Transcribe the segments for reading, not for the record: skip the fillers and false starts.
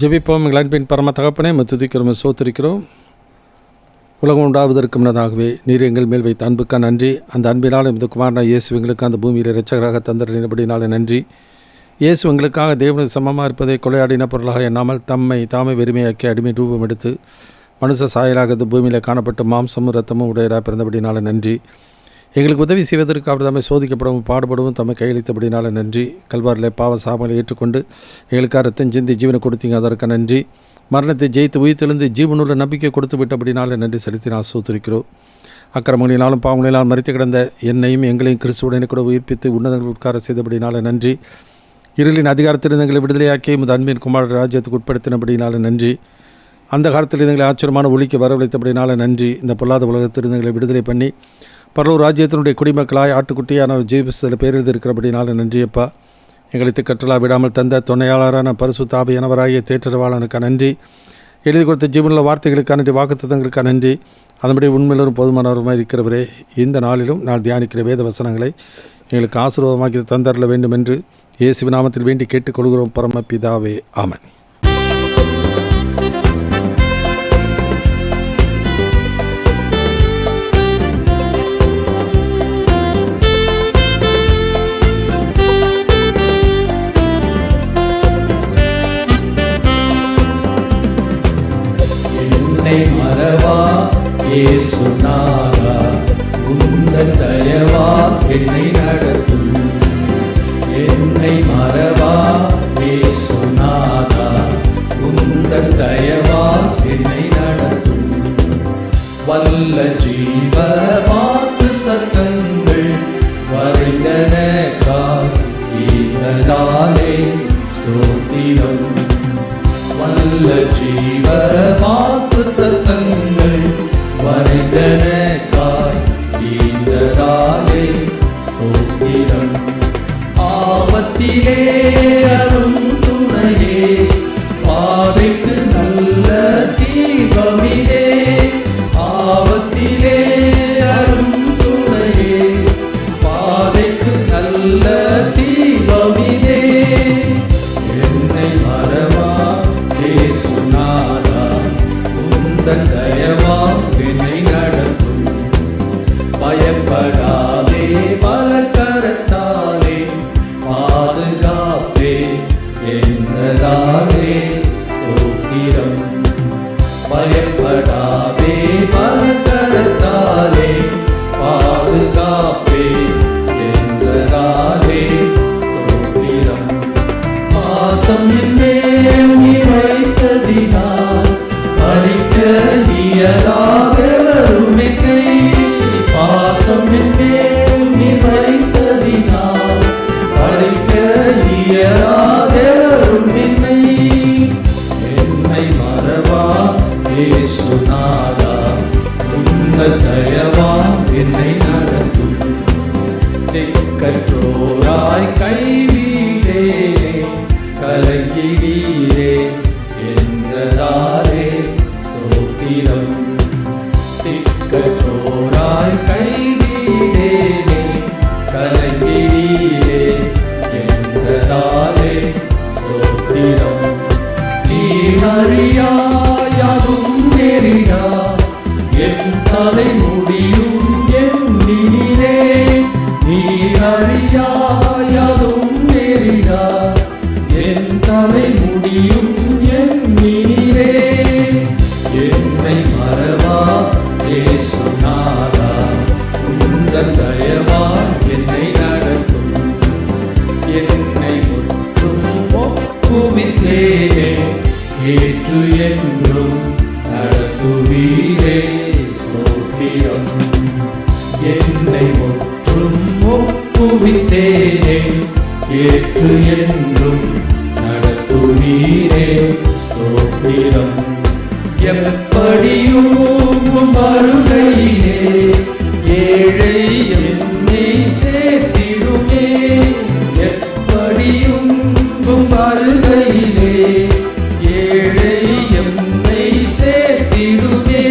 ஜெபிப்போம். எங்கள் அன்பின் பரம தகப்பனே, துதிக்கிறோம், சோத்திருக்கிறோம். உலகம் உண்டாவதற்கு முன்னதாகவே நீர் எங்கள் மேல் வைத்த அன்புக்கா நன்றி. அந்த அன்பினால் இந்த குமாரனா இயேசு எங்களுக்கு அந்த பூமியில் இரட்சகராக தந்தரினபடினாலே நன்றி. இயேசு எங்களுக்காக தேவனுக்கு சமமாக இருப்பதை கொலையாடின பொருளாக எண்ணாமல் தாமே வெறுமையாக்கி அடிமை ரூபம் எடுத்து மனுஷ சாயலாக இந்த பூமியில் காணப்பட்ட மாம்சமும் இரத்தமும் உடையராக பிறந்தபடினால நன்றி. எங்களுக்கு உதவி செய்வதற்கு அவர் தம்மை சோதிக்கப்படவும் பாடுபடவும் தம்மை கையளித்தபடினால நன்றி. கல்வாரில் பாவ சாபங்களை ஏற்றுக்கொண்டு எங்களுக்காக ரத்தம் சிந்தி ஜீவனை கொடுத்தீங்க, அதற்கு நன்றி. மரணத்தை ஜெயித்து உயிர்த்தெழுந்து ஜீவனுள்ள நம்பிக்கை கொடுத்து விட்டபடினால நன்றி செலுத்தி நான் சோத்திருக்கிறோம். அக்கிரமங்களினாலும் பாவங்களினாலும் மரித்து கிடந்த என்னையும் எங்களையும் கிறிஸ்துவுடனே கூட உயிர்ப்பித்து உன்னதங்கள் உட்கார செய்தபடினால நன்றி. இருளின் அதிகாரத்தில் எங்களை விடுதலையாக்கி முது அன்பின் குமார ராஜ்யத்துக்கு உட்படுத்தினபடினால நன்றி. அந்த காலத்தில் எங்களை ஆச்சரியமான ஒளிக்கு வரவழைத்தபடினால நன்றி. இந்த பொல்லாத உலகத்தில் எங்களை விடுதலை பண்ணி பரலூர் ராஜ்யத்தினுடைய குடிமக்களாய் ஆட்டுக்குட்டியான ஜீவிசத்தில் பேரெழுதி இருக்கிறபடினால நன்றியப்பா. எங்களுக்கு கற்றலா விடாமல் தந்த துணையாளரான பரிசுத்த ஆவியானவராகிய தேற்றவாளனுக்கு நன்றி. எழுதி கொடுத்த ஜீவனுள்ள வார்த்தைகளுக்காக நன்றி, வாக்குத்தத்தங்களுக்காக நன்றி. அதன்படி உண்மையிலும் போதுமானவருமாக இருக்கிறவரே, இந்த நாளிலும் நான் தியானிக்கிற வேத வசனங்களை எங்களுக்கு ஆசீர்வாதமாக்கி தந்தரல வேண்டும் என்று இயேசுவின் நாமத்தில் வேண்டி கேட்டுக்கொள்கிறோம் பரமபிதாவே, ஆமென். மறவா இயேசுநாதா, உந்தன் தயவா என்னை நடத்தும். என்னை மறவா இயேசுநாதா, உந்தன் தயவா என்னை நடத்தும். வல்ல ஜீவ வாக்குத்தத்தங்கள் வரைந்தனக்காய் ஈனதாலே ஸ்தோத்திரம். வல்ல ஜீவ வாக்குத்தத்தங்கள் வரைந்தனக்காய் ஈனதாலே ஸ்தோத்திரம். ஆபத்திலே அரும் துணையே, பாதைக்கு நல்ல தீபமிதே. ஆபத்திலே அரும் துணையே, பாதைக்கு நல்ல தீபமிதே. என்னை மறவா இயேசுநாதா, உந்தன் தயவா என்னை நடத்தும். பயப்படாதே, பலகரத்தாலே பாதுகாப்பே என்றதாலே ஸ்தோத்திரம். பயப்படாதே, பலகரத்தாலே பாதுகாப்பே என்றதாலே ஸ்தோத்திரம். பாசம் என்னேல் நீ வைத்ததினால் பறிக்க நீயதாக வரும் என்னை. பாசம் என்னேல் நீ வைத்ததினால் பறிக்க நீயதாக வரும் என்னை. என்னை மறவா இயேசுநாதா, உந்தன் தயவா என்னை நடத்தும். திக்கற்றோராய் கைவிடேனே, கலங்கிடீரே என்றதாலே ஸ்தோத்திரம். திக்கற்றோராய் கைவிடேனே, கலங்கிடீரே என்றதாலே ஸ்தோத்திரம். நீ அறியாயதும் நெறியா, என் தலை முடியும் எண்ணினே. நீ அறியாயதும் நெறியா, என் தலை முடியும் எண்ணினே. என்னை மறவா இயேசுநாதா, உந்தன் தயவா என்னை நடத்தும். என்னை முற்றும் ஒப்புவித்தேனே, ஏற்று என்றும் நடத்துவீரே ஸ்தோத்திரம். என்னை முற்றும் ஒப்புவித்தேனே, ஏற்று என்றும் நடத்துவீரே ஸ்தோத்திரம். எப்படியும் வருகையிலே ஏழை என்னை சேர்த்திடுமே. எப்படியும் வருகையிலே ஏழை என்னை சேர்த்திடுமே.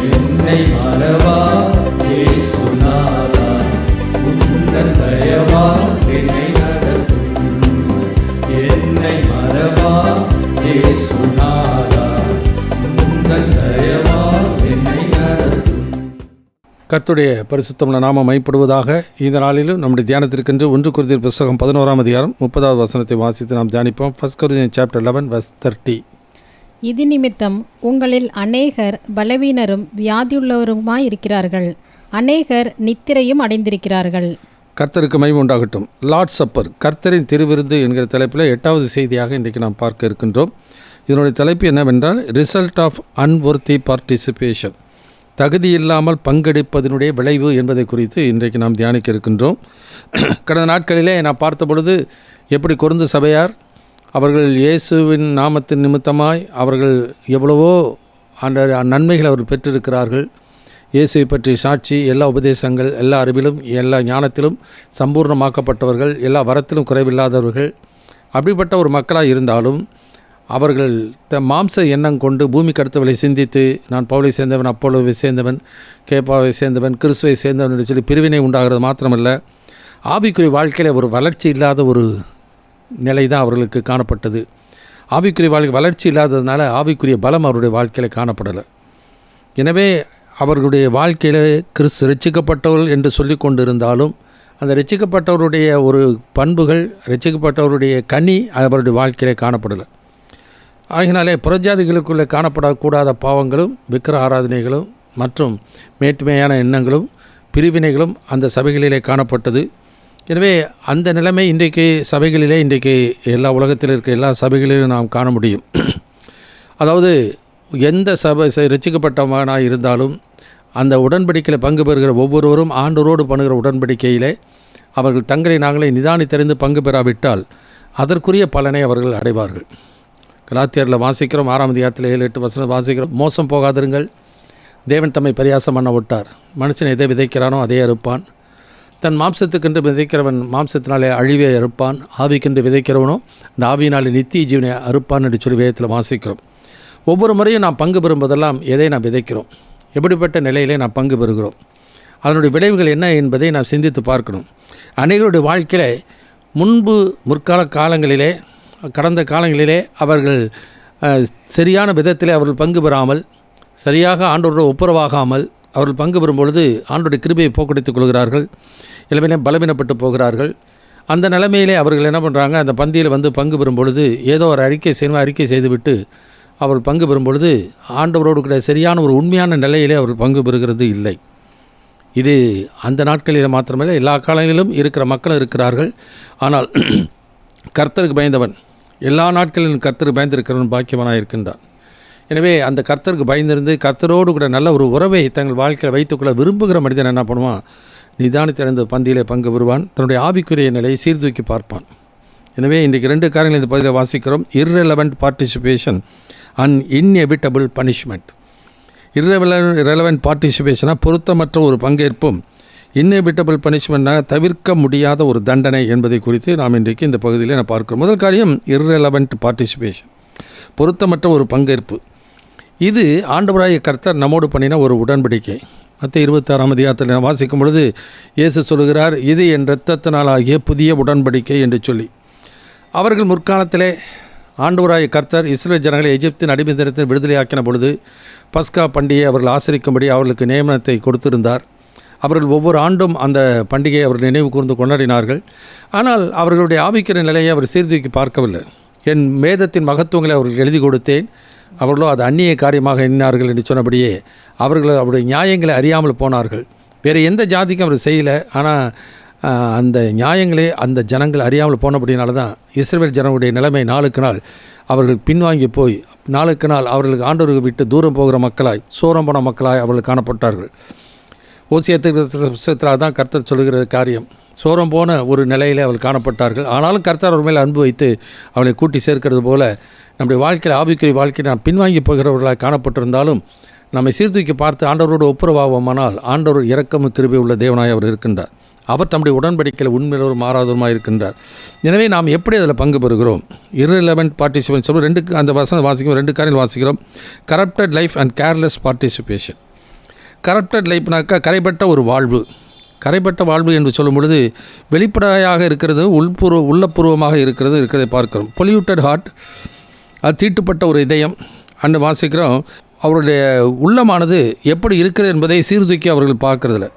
என்னை மறவா இயேசுநாதா, உந்தன் தயவா என்னை நடத்தும். என்னை மறவா இயேசுநாதா, உந்தன் தயவால் என்னை நடத்தும். கர்த்தருடைய பரிசுத்தமுள்ள நாமம் மைப்படுவதாக. இந்த நாளிலும் நம்முடைய தியானத்திற்கென்று 1 கொரிந்தியர் புத்தகம் 11ஆம் அதிகாரம் 30வது வசனத்தை வாசித்து நாம் தியானிப்போம். 1 Corinthians chapter 11 verse 30. இது நிமித்தம் உங்களில் அநேகர் பலவீனரும் வியாதியுள்ளவருமாயிருக்கிறார்கள், அநேகர் நித்திரையும் அடைந்திருக்கிறார்கள். கர்த்தருக்கு மகிமை உண்டாகட்டும். லார்ட் சப்பர், கர்த்தரின் திருவிருந்து என்கிற தலைப்பில் 8வது செய்தியாக இன்றைக்கு நாம் பார்க்க இருக்கின்றோம். இதனுடைய தலைப்பு என்னவென்றால் ரிசல்ட் ஆஃப் அன்வொர்த்தி பார்ட்டிசிபேஷன், தகுதி இல்லாமல் பங்கெடுப்பதனுடைய விளைவு என்பதை குறித்து இன்றைக்கு நாம் தியானிக்க இருக்கின்றோம். கடந்த நாட்களிலே நான் பார்த்த பொழுது எப்படி கொரிந்து சபையார் அவர்கள் இயேசுவின் நாமத்தின் நிமித்தமாய் அவர்கள் எவ்வளவோ அந்த நன்மைகள் அவர்கள் பெற்றிருக்கிறார்கள். இயேசுவை பற்றி சாட்சி, எல்லா உபதேசங்கள், எல்லா அறிவிலும் எல்லா ஞானத்திலும் சம்பூர்ணமாக்கப்பட்டவர்கள், எல்லா வரத்திலும் குறைவில்லாதவர்கள். அப்படிப்பட்ட ஒரு மக்களாக இருந்தாலும் அவர்கள் மாம்ச எண்ணம் கொண்டு பூமிக்கு அடுத்தவளை சிந்தித்து, நான் பவுலை சேர்ந்தவன், அப்போலோவை சேர்ந்தவன், கேப்பாவை சேர்ந்தவன், கிறிஸ்துவை சேர்ந்தவன் என்று சொல்லி பிரிவினை உண்டாகிறது மாத்திரமல்ல, ஆவிக்குரிய வாழ்க்கையில் ஒரு வளர்ச்சி இல்லாத ஒரு நிலை தான் அவர்களுக்கு காணப்பட்டது. ஆவிக்குரிய வளர்ச்சி இல்லாததுனால ஆவிக்குரிய பலம் அவருடைய வாழ்க்கையில் காணப்படலை. எனவே அவர்களுடைய வாழ்க்கையில் கிறிஸ்து ரட்சிக்கப்பட்டவர்கள் என்று சொல்லி கொண்டு இருந்தாலும் அந்த ரட்சிக்கப்பட்டவருடைய ஒரு பண்புகள், ரட்சிக்கப்பட்டவருடைய கனி அவருடைய வாழ்க்கையில் காணப்படலை. ஆகினாலே புறஜாதிகளுக்குள்ளே காணப்படக்கூடாத பாவங்களும், விக்கிர ஆராதனைகளும் மற்றும் மேட்டுமையான எண்ணங்களும் பிரிவினைகளும் அந்த சபைகளிலே காணப்பட்டது. எனவே அந்த நிலைமை இன்றைக்கு சபைகளிலே, இன்றைக்கு எல்லா உலகத்தில் இருக்க எல்லா சபைகளிலும் நாம் காண முடியும். அதாவது எந்த சபை ரட்சிக்கப்பட்டவனாக இருந்தாலும் அந்த உடன்படிக்கையில் பங்கு பெறுகிற ஒவ்வொருவரும் ஆண்டவரோடு பண்ணுகிற உடன்படிக்கையிலே அவர்கள் தங்களை நாங்களே நிதானித்தறிந்து பங்கு பெறாவிட்டால் அதற்குரிய பலனை அவர்கள் அடைவார்கள். கலாத்தியரில் வாசிக்கிறோம், 6ஆம் அதிகாரத்தில் 7-8 வசனம் வாசிக்கிறோம். மோசம் போகாதிருங்கள், தேவன் தம்மை பரியாசம் பண்ண விட்டார். மனுஷன் எதை விதைக்கிறானோ அதே அறுப்பான். தன் மாம்சத்துக்கென்று விதைக்கிறவன் மாம்சத்தினாலே அழிவை அறுப்பான், ஆவிக்கென்று விதைக்கிறவனோ இந்த ஆவியினாலே நித்திய ஜீவனை அறுப்பான் என்று சொல்லி வேதத்தில் வாசிக்கிறோம். ஒவ்வொரு முறையும் நாம் பங்கு பெறும்போதெல்லாம் எதை நாம் விதைக்கிறோம், எப்படிப்பட்ட நிலையிலே நாம் பங்கு பெறுகிறோம், அதனுடைய விளைவுகள் என்ன என்பதை நாம் சிந்தித்து பார்க்கணும். அநேகருடைய வாழ்க்கையில் முற்கால காலங்களிலே, கடந்த காலங்களிலே அவர்கள் சரியான விதத்திலே அவர்கள் பங்கு பெறாமல், சரியாக ஆண்டவரோடு ஒப்புரவாகாமல் அவர்கள் பங்கு பெறும் பொழுது ஆண்டோடைய கிருபையை போக்கடித்துக் கொள்கிறார்கள், இளமையிலே பலவீனப்பட்டு போகிறார்கள். அந்த நிலைமையிலே அவர்கள் என்ன பண்ணுறாங்க, அந்த பந்தியில் வந்து பங்கு பெறும் பொழுது ஏதோ ஒரு அறிக்கை செய்துவிட்டு அவர்கள் பங்கு பெறும் பொழுது ஆண்டவரோடு கூட சரியான ஒரு உண்மையான நிலையிலே அவர்கள் பங்கு பெறுகிறது இல்லை. இது அந்த நாட்களில் மாத்திரமல்ல, எல்லா காலங்களிலும் இருக்கிற மக்களும் இருக்கிறார்கள். ஆனால் கர்த்தருக்கு பயந்தவன், எல்லா நாட்களிலும் கர்த்தருக்கு பயந்திருக்கிறவன் பாக்கியவனாக இருக்கின்றான். எனவே அந்த கர்த்தருக்கு பயந்திருந்து கர்த்தரோடு கூட நல்ல ஒரு உறவை தங்கள் வாழ்க்கையில் வைத்துக்கொள்ள விரும்புகிற மனிதன் என்ன பண்ணுவான், நிதானித்திறந்த பந்தியிலே பங்கு பெறுவான், தன்னுடைய ஆவிக்குரிய நிலையை சீர்தூக்கி பார்ப்பான். எனவே இன்றைக்கு 2 காரியங்கள் இந்த பகுதியில் வாசிக்கிறோம். irrelevant participation and inevitable punishment. irrelevant பார்ட்டிசிபேஷனாக பொருத்தமற்ற ஒரு பங்கேற்பும், inevitable punishmentனாக தவிர்க்க முடியாத ஒரு தண்டனை என்பதை குறித்து நாம் இன்றைக்கு இந்த பகுதியில் நான் பார்க்கிறோம். முதல் காரியம் irrelevant participation, பொருத்தமற்ற ஒரு பங்கேற்பு. இது ஆண்டவராகிய கர்த்தர் நம்மோடு பண்ணின ஒரு உடன்படிக்கை. மத்தேயு 26ஆம் அதிகாரத்தில் நான் வாசிக்கும் பொழுது இயேசு சொல்கிறார், இது என் இரத்தத்தினாலாகிய புதிய உடன்படிக்கை என்று சொல்லி. அவர்கள் முற்காலத்திலே ஆண்டவராகிய கர்த்தர் இஸ்ரவேல் ஜனங்களை எகிப்தின் அடிமைத்தனத்தில் விடுதலையாக்கின பொழுது பஸ்கா பண்டிகையை அவர்கள் ஆசரிக்கும்படி அவர்களுக்கு நியமனத்தை கொடுத்திருந்தார். அவர்கள் ஒவ்வொரு ஆண்டும் அந்த பண்டிகையை அவர்கள் நினைவு கூர்ந்து கொண்டாடினார்கள். ஆனால் அவர்களுடைய ஆவிக்கிற நிலையை அவர் சீர்தூக்கி பார்க்கவில்லை. என் வேதத்தின் மகத்துவங்களை அவர்கள் எழுதி கொடுத்தேன், அவர்களோ அது அந்நிய காரியமாக எண்ணினார்கள் என்று சொன்னபடியே அவர்கள் அவருடைய நியாயங்களை அறியாமல் போனார்கள். வேறு எந்த ஜாதிக்கும் அவர் செய்யலை. ஆனால் அந்த நியாயங்களே அந்த ஜனங்கள் அறியாமல் போனபடினால தான் இஸ்ரவேல் ஜனங்களுடைய நிலைமை நாளுக்கு நாள் அவர்கள் பின்வாங்கி போய் நாளுக்கு நாள் அவர்களுக்கு ஆண்டவர்களை விட்டு தூரம் போகிற மக்களாய், சோரம் போன மக்களாய் அவர்கள் காணப்பட்டார்கள். ஓசியத்தில் தான் கர்த்தர் சொல்லுகிற காரியம், சோரம் போன ஒரு நிலையிலே அவர்கள் காணப்பட்டார்கள். ஆனாலும் கர்த்தர் அவர் மேலே அன்பு வைத்து அவளை கூட்டி சேர்க்கிறது போல நம்முடைய வாழ்க்கையில், ஆவிக்குரிய வாழ்க்கையில் நாம் பின்வாங்கி போகிறவர்களாக காணப்பட்டிருந்தாலும் நம்மை சீர்தூக்கி பார்த்து ஆண்டவரோடு ஒப்புரவாகுமானால் ஆண்டவர் இரக்கமும் கிருபை உள்ள தேவனாய் அவர் இருக்கின்றார். அவர் தம்முடைய உடன்படிக்கையில் உண்மையிலோரும் மாறாதவருமாக இருக்கின்றார். எனவே நாம் எப்படி அதில் பங்கு பெறுகிறோம்? irrelevant participation சொல்லி அந்த வசனம் வாசிக்கிறோம். 2 காரியங்கள் வாசிக்கிறோம். Corrupted life and careless participation. Corrupted லைஃப்னாக்கா கரைப்பட்ட ஒரு வாழ்வு. கரைப்பட்ட வாழ்வு என்று சொல்லும் பொழுது வெளிப்படையாக இருக்கிறது, உள்ளபூர்வமாக இருக்கிறதை பார்க்கிறோம். பொல்யூட்டட் ஹார்ட், அது தீட்டுப்பட்ட ஒரு இதயம். அன்று வாசிக்கிறோம், அவருடைய உள்ளமானது எப்படி இருக்கிறது என்பதை சீர்தூக்கி அவர்கள் பார்க்கறதில்ல.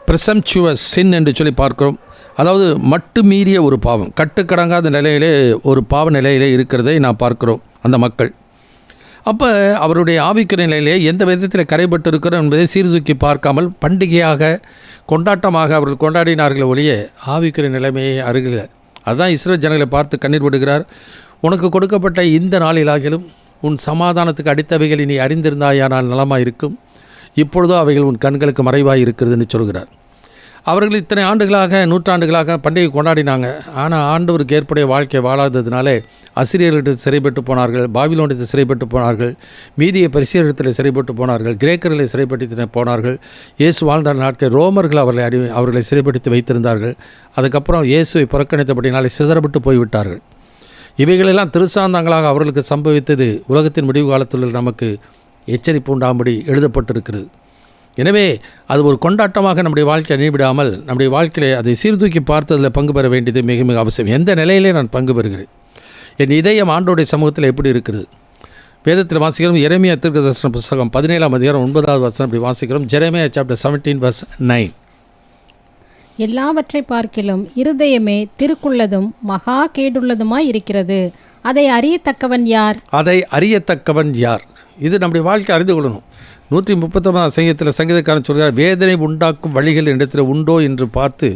ப்ரெசம்சுவஸ் சின் என்று சொல்லி பார்க்கிறோம். அதாவது மட்டு மீறிய ஒரு பாவம், கட்டுக்கடங்காத நிலையிலே ஒரு பாவ நிலையிலே இருக்கிறதை நாம் பார்க்கிறோம் அந்த மக்கள். அப்போ அவருடைய ஆவிக்குரிய நிலையிலே எந்த விதத்தில் கரைபட்டு இருக்கிறோம் என்பதை சீர்தூக்கி பார்க்காமல் பண்டிகையாக கொண்டாட்டமாக அவர்கள் கொண்டாடினார்கள் ஒழிய ஆவிக்குரிய நிலைமையை அருகில். அதுதான் இஸ்ரவேல் ஜனங்களை பார்த்து கண்ணீர் விடுகிறார். உனக்கு கொடுக்கப்பட்ட இந்த நாளிலாகிலும் உன் சமாதானத்துக்கு அடித்தவைகள் நீ அறிந்திருந்தாயானால் நலமாக இருக்கும், இப்பொழுதோ அவைகள் உன் கண்களுக்கு மறைவாக இருக்கிறதுன்னு சொல்கிறார். அவர்கள் இத்தனை ஆண்டுகளாக நூற்றாண்டுகளாக பண்டிகை கொண்டாடினாங்க. ஆனால் ஆண்டவருக்கு ஏற்புடைய வாழ்க்கை வாழாததுனாலே அசிரியர்களிடத்தில் சிறைப்பட்டு போனார்கள், பாபிலோனிடத்தில் சிறைப்பட்டு போனார்கள், மீதிய பரிசேயரிடத்தில் சிறைப்பட்டு போனார்கள், கிரேக்கர்களை சிறைப்படுத்தி போனார்கள். இயேசு வாழ்ந்த நாட்கள் ரோமர்கள் அவர்களை சிறைப்படுத்தி வைத்திருந்தார்கள். அதுக்கப்புறம் இயேசுவை புறக்கணித்தபடினாலே சிதறப்பட்டு போய்விட்டார்கள். இவைகளெல்லாம் திருசாந்தங்களாக அவர்களுக்கு சம்பவித்தது உலகத்தின் முடிவு காலத்தில் நமக்கு எச்சரிப்பு உண்டாகும்படி எழுதப்பட்டிருக்கிறது. எனவே அது ஒரு கொண்டாட்டமாக நம்முடைய வாழ்க்கையை அணிவிடாமல் நம்முடைய வாழ்க்கையிலே அதை சீர்தூக்கி பார்த்ததில் பங்கு பெற வேண்டியது மிக மிக அவசியம். எந்த நிலையிலே நான் பங்கு பெறுகிறேன், என் இதயம் ஆண்டோடைய சமூகத்தில் எப்படி இருக்கிறது? வேதத்தில் வாசிக்கிறோம், எரேமியா தீர்க்கதரிசன புத்தகம் 17ஆம் அதிகாரம் 9வது வசனம் இப்படி வாசிக்கிறோம். Jeremiah chapter 17:9. எல்லாவற்றை பார்க்கிலும் இருதயமே திருக்குள்ளதும் மகா கேடுள்ளதுமாய் இருக்கிறது, அதை அறியத்தக்கவன் யார்? அதை அறியத்தக்கவன் யார்? இது நம்முடைய வாழ்க்கை அறிந்து கொள்ளணும். 139ஆம் சங்கீதத்தில் சங்கீதக்காரன் சொல்கிறார், வேதனை உண்டாக்கும் வழிகள் இடத்துல உண்டோ என்று பார்த்து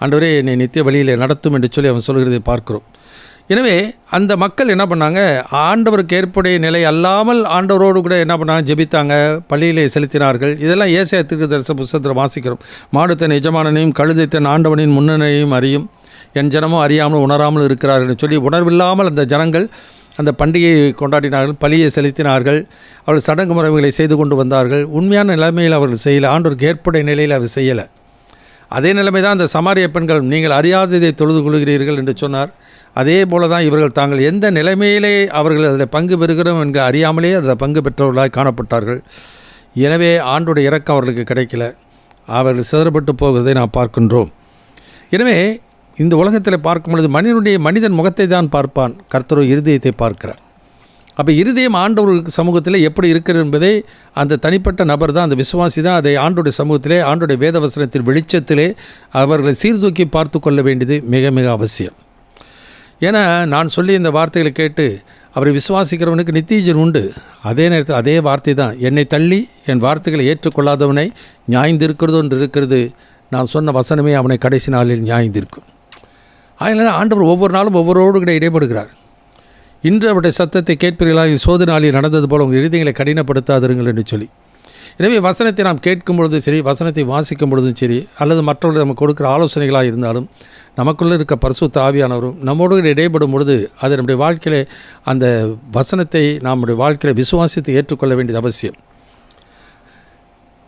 ஆண்டவரே என்னை நித்திய வழியில் நடத்தும் என்று சொல்லி அவன் சொல்கிறதை பார்க்கிறோம். எனவே அந்த மக்கள் என்ன பண்ணாங்க, ஆண்டவருக்கு ஏற்புடைய நிலை அல்லாமல் ஆண்டவரோடு கூட என்ன பண்ணாங்க, ஜெபித்தாங்க, பள்ளியிலே செலுத்தினார்கள். இதெல்லாம் ஏசாயா தீர்க்கதரிசன புத்தகத்தில் வாசிக்கிறோம். மாடு தன் எஜமானனையும் கழுதை தன் ஆண்டவனின் முன்னணியையும் அறியும், என் ஜனமும் அறியாமல் உணராமல் இருக்கிறார்கள் சொல்லி உணர்வில்லாமல் அந்த ஜனங்கள் அந்த பண்டிகையை கொண்டாடினார்கள், பலியை செலுத்தினார்கள், அவர்கள் சடங்கு முறைகளை செய்து கொண்டு வந்தார்கள். உண்மையான நிலைமையில் அவர்கள் செய்யலை, ஆண்டவருக்கு ஏற்புடைய நிலையில் அவர் செய்யலை. அதே நிலைமை தான் அந்த சமாரிய பெண்கள், நீங்கள் அறியாததை தொழுது கொள்கிறீர்கள் என்று சொன்னார். அதே போல தான் இவர்கள் தாங்கள் எந்த நிலைமையிலே அவர்கள் அதில் பங்கு பெறுகிறோம் என்கிற அறியாமலே அதில் பங்கு பெற்றவர்களாக காணப்பட்டார்கள். எனவே ஆண்டோடைய இரக்கம் அவர்களுக்கு கிடைக்கல, அவர்கள் சிதறப்பட்டு போகிறதை நாம் பார்க்கின்றோம். எனவே இந்த உலகத்தில் பார்க்கும் பொழுது மனிதன் முகத்தை தான் பார்ப்பான், கர்த்தரோ இருதயத்தை பார்க்கிறார். அப்போ இருதயம் ஆண்டவருக்கு சமூகத்தில் எப்படி இருக்கிறது என்பதை அந்த தனிப்பட்ட நபர் தான், அந்த விசுவாசி தான் அதை ஆண்டோடைய சமூகத்திலே ஆண்டோடைய வேதவசனத்தின் வெளிச்சத்திலே அவர்களை சீர்தூக்கி பார்த்து கொள்ள வேண்டியது மிக மிக அவசியம். ஏன்னா நான் சொல்லி இந்த வார்த்தைகளை கேட்டு அவரை விசுவாசிக்கிறவனுக்கு நித்தியஜன் உண்டு. அதே நேரத்தில் அதே வார்த்தை தான், என்னை தள்ளி என் வார்த்தைகளை ஏற்றுக்கொள்ளாதவனை நியாயந்திருக்கிறது ஒன்று இருக்கிறது, நான் சொன்ன வசனமே அவனை கடைசி நாளில் நியாயந்திருக்கும். அதனால் ஆண்டவர் ஒவ்வொரு நாளும் ஒவ்வொருவரோடு கூட இடைப்படுகிறார். இன்று அவருடைய சத்தத்தை கேட்பீர்களாக, சோதனை நாளில் நடந்தது போல உங்கள் இருதயங்களை கடினப்படுத்தாதிருங்கள் என்று சொல்லி. எனவே வசனத்தை நாம் கேட்கும் பொழுதும் சரி, வசனத்தை வாசிக்கும் பொழுதும் சரி, அல்லது மற்றவர்கள் நமக்கு கொடுக்குற ஆலோசனைகளாக இருந்தாலும், நமக்குள்ளே இருக்க பரிசுத்த ஆவியானவரும் நம்மோடு இடைப்படும் பொழுது அது நம்முடைய வாழ்க்கையில் அந்த வசனத்தை நம்முடைய வாழ்க்கையில் விசுவாசித்து ஏற்றுக்கொள்ள வேண்டியது அவசியம்.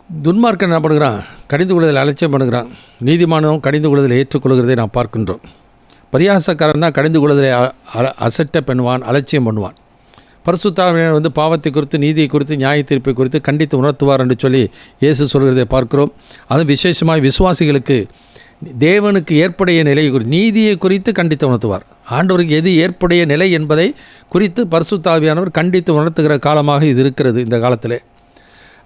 துன்மார்க்கன் என்ன பண்ணுகிறான், கடிந்து கொள்வதில் அலட்சியம் பண்ணுகிறான். நீதிமானவும் கடிந்து கொள்வதில் ஏற்றுக்கொள்கிறதை நாம் பார்க்கின்றோம். பரியாசக்காரன் தான் கடிந்து கொள்வதில் அசட்டை பண்ணுவான், அலட்சியம் பண்ணுவான். பரிசுத்தாவியர் பாவத்தை குறித்து, நீதியை குறித்து, நியாய தீர்ப்பை குறித்து கண்டித்து உணர்த்துவார் என்று சொல்லி இயேசு சொல்கிறதை பார்க்கிறோம். அதுவும் விசேஷமாக விசுவாசிகளுக்கு தேவனுக்கு ஏற்புடைய நிலை நீதியை குறித்து கண்டித்து உணர்த்துவார். ஆண்டவருக்கு எது ஏற்புடைய நிலை என்பதை குறித்து பரிசுத்தாவியானவர் கண்டித்து உணர்த்துகிற காலமாக இது இருக்கிறது இந்த காலத்திலே.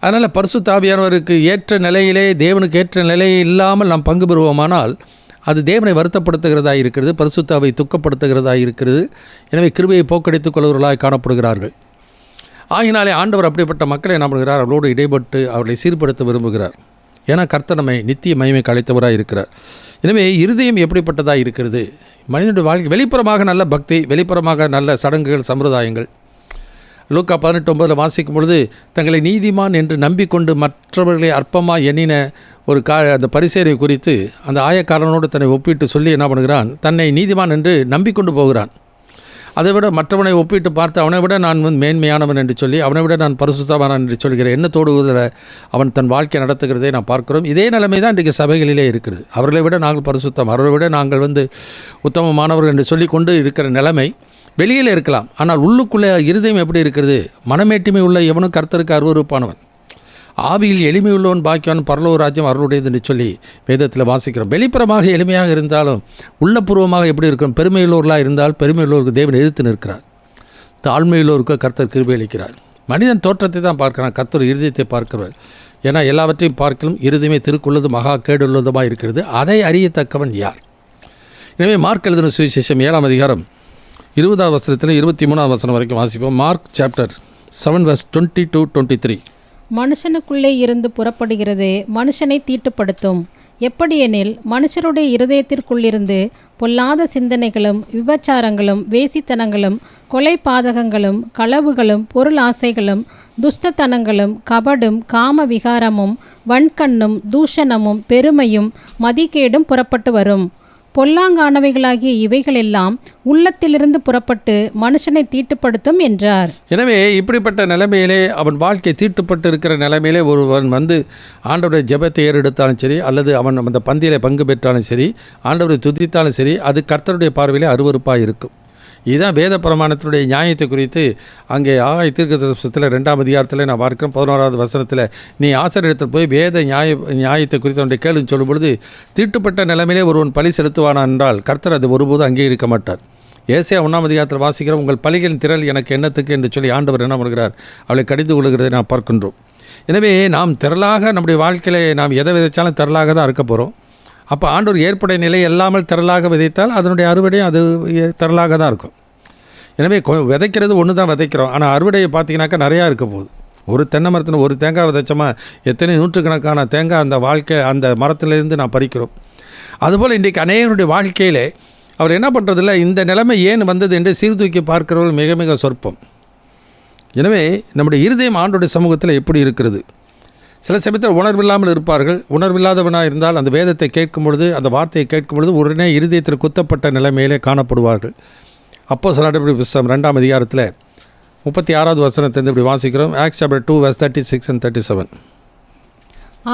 அதனால் பரிசுத்தாவியானவருக்கு ஏற்ற நிலையிலே, தேவனுக்கு ஏற்ற நிலையை இல்லாமல் நாம் பங்கு பெறுவோமானால் அது தேவனை வருத்தப்படுத்துகிறதாக இருக்கிறது, பரிசுத்தாவை துக்கப்படுத்துகிறதாக இருக்கிறது. எனவே கிருபையை போக்கடித்துக் கொள்வர்களாக காணப்படுகிறார்கள். ஆகினாலே ஆண்டவர் அப்படிப்பட்ட மக்களை என்ன பண்ணுகிறார், அவர்களோடு இடைப்பட்டு அவர்களை சீர்படுத்த விரும்புகிறார். ஏன்னா கர்த்தர் நம்மை நித்திய மகிமைக்கு அழைத்தவராக இருக்கிறார். எனவே இருதயம் எப்படிப்பட்டதாக இருக்கிறது, மனிதனுடைய வாழ்க்கை வெளிப்புறமாக நல்ல பக்தி, வெளிப்புறமாக நல்ல சடங்குகள், சம்பிரதாயங்கள். லூக்கா 18:9 வாசிக்கும் பொழுது, தங்களை நீதிமான் என்று நம்பிக்கொண்டு மற்றவர்களை அற்பமாக எண்ணின ஒரு அந்த பரிசேயரை குறித்து அந்த ஆயக்காரனோடு தன்னை ஒப்பிட்டு சொல்லி என்ன பண்ணுகிறான், தன்னை நீதிமான் என்று நம்பிக்கொண்டு போகிறான். அதை விட மற்றவனை ஒப்பிட்டு பார்த்து அவனை விட நான் மேன்மையானவன் என்று சொல்லி, அவனை விட நான் பரிசுத்தவான் என்று சொல்கிற எண்ணத்தோடு அவன் தன் வாழ்க்கை நடத்துகிறதை நாம் பார்க்கிறோம். இதே நிலைமை தான் இன்றைக்கு சபைகளிலே இருக்கிறது. அவர்களை விட நாங்கள் பரிசுத்தம், அவர்களை விட நாங்கள் உத்தமமானவர்கள் என்று சொல்லி கொண்டு இருக்கிற நிலைமை வெளியில் இருக்கலாம். ஆனால் உள்ளுக்குள்ளே இருதயம் எப்படி இருக்கிறது, மனமேட்டிமை உள்ள எவனும் கர்த்தருக்கு அருவருப்பானவன், ஆவியில் எளிமை உள்ளவன் பாக்கியவன், பரலோக ராஜ்யம் அவர்களுடையது என்று சொல்லி வேதத்தில் வாசிக்கிறோம். வெளிப்புறமாக எளிமையாக இருந்தாலும் உள்ளபூர்வமாக எப்படி இருக்கும், பெருமையுள்ளவர்களாக இருந்தால் பெருமையுள்ளவருக்கு தேவன் எதிர்த்து நிற்கிறார். தாழ்மையுள்ளோருக்கு கர்த்தர் கிருபை அளிக்கிறார். மனிதன் தோற்றத்தை தான் பார்க்கிறான், கர்த்தர் இருதயத்தை பார்க்கிறவர். ஏன்னா எல்லாவற்றையும் பார்க்கலும் இருதயமே திருக்குள்ளது மகா கேடுள்ளதுமாக இருக்கிறது, அதை அறியத்தக்கவன் யார்? எனவே மார்க் எழுதின சுவிசேஷம் 7ஆம் அதிகாரம் 20ஆம் வசனத்தில் 23ஆம் வசனம் வரைக்கும் வாசிப்போம். Mark chapter 7 verse 20-23. மனுஷனுக்குள்ளே இருந்து புறப்படுகிறதே மனுஷனை தீட்டுப்படுத்தும். எப்படியெனில் மனுஷருடைய இருதயத்திற்குள்ளிருந்து பொல்லாத சிந்தனைகளும் விபச்சாரங்களும் வேசித்தனங்களும் கொலை பாதகங்களும் களவுகளும் பொருள் ஆசைகளும் துஷ்டத்தனங்களும் கபடும் காம விகாரமும் வன்கண்ணும் தூஷணமும் பெருமையும் மதிகேடும் புறப்பட்டு வரும். பொல்லாங்கானவைகளாகிய இவைகளெல்லாம் உள்ளத்திலிருந்து புறப்பட்டு மனுஷனை தீட்டுப்படுத்தும் என்றார். எனவே இப்படிப்பட்ட நிலைமையிலே அவன் வாழ்க்கை தீட்டுப்பட்டு இருக்கிற நிலைமையிலே ஒருவன் வந்து ஆண்டவருடைய ஜெபத்தை ஏறெடுத்தாலும் சரி, அல்லது அவன் அந்த பந்தியில் பங்கு பெற்றாலும் சரி, ஆண்டவரை துதித்தாலும் சரி, அது கர்த்தருடைய பார்வையிலே அருவருப்பாக இருக்கும். இதுதான் வேத பிரமாணத்தினுடைய நியாயத்தை குறித்து அங்கே ஆகாய தீர்க்கதரிசனத்தில் 2ஆம் அதிகாரத்தில் நான் பார்க்கிறேன். 11ஆவது வசனத்தில் நீ ஆசிரியத்தில் போய் வேத நியாயத்தை குறித்து அவனுடைய கேள்வி சொல்லும் பொழுது, தீட்டுப்பட்ட நிலைமையிலே ஒருவன் பலி செலுத்துவானா என்றால் கர்த்தர் அது ஒருபோதும் அங்கீகரிக்க மாட்டார். ஏசாயா 1ஆம் அதிகாரத்தில் வாசிக்கிற உங்கள் பலிகளின் திரள் எனக்கு என்னத்துக்கு என்று சொல்லி ஆண்டவர் என்ன பண்ணுகிறார், அவளை கடிந்து கொள்கிறதை நாம் பார்க்கின்றோம். எனவே நாம் திரளாக நம்முடைய வாழ்க்கையில் நாம் எதை விதைச்சாலும் திரளாக தான் இருக்க போகிறோம். அப்போ ஆண்டவர் ஏற்புடைய நிலை இல்லாமல் திரளாக விதைத்தால் அதனுடைய அறுவடையும் அது திரளாக தான் இருக்கும். எனவே விதைக்கிறது ஒன்று தான் விதைக்கிறோம், ஆனால் அறுவடையை பார்த்தீங்கன்னாக்கா நிறையா இருக்க போகுது. ஒரு தென்னை மரத்தில் ஒரு தேங்காய் விதைச்சோமா எத்தனை நூற்றுக்கணக்கான தேங்காய் அந்த வாழ்க்கை அந்த மரத்திலிருந்து நான் பறிக்கிறோம். அதுபோல் இன்றைக்கு அநேகருடைய வாழ்க்கையிலே அவர் என்ன பண்ணுறதில்ல, இந்த நிலைமை ஏன் வந்தது என்று சீர்தூக்கி பார்க்கிறவர்கள் மிக மிக சொற்பம். எனவே நம்முடைய இருதயம் ஆண்டோடைய சமூகத்தில் எப்படி இருக்கிறது? சில சமயத்தில் உணர்வில்லாமல் இருப்பார்கள். உணர்வில்லாதவனாக இருந்தால் அந்த வேதத்தை கேட்கும் பொழுது, அந்த வார்த்தையை கேட்கும் பொழுது உடனே இருதயத்தில் குத்தப்பட்ட நிலைமையிலே காணப்படுவார்கள். அப்போஸ்தலர் நடபடி புத்தகம் 2ஆம் அதிகாரத்தில் 36வது வசனத்திலிருந்து இப்படி வாசிக்கிறோம். Acts chapter 2 verse 36 and 37.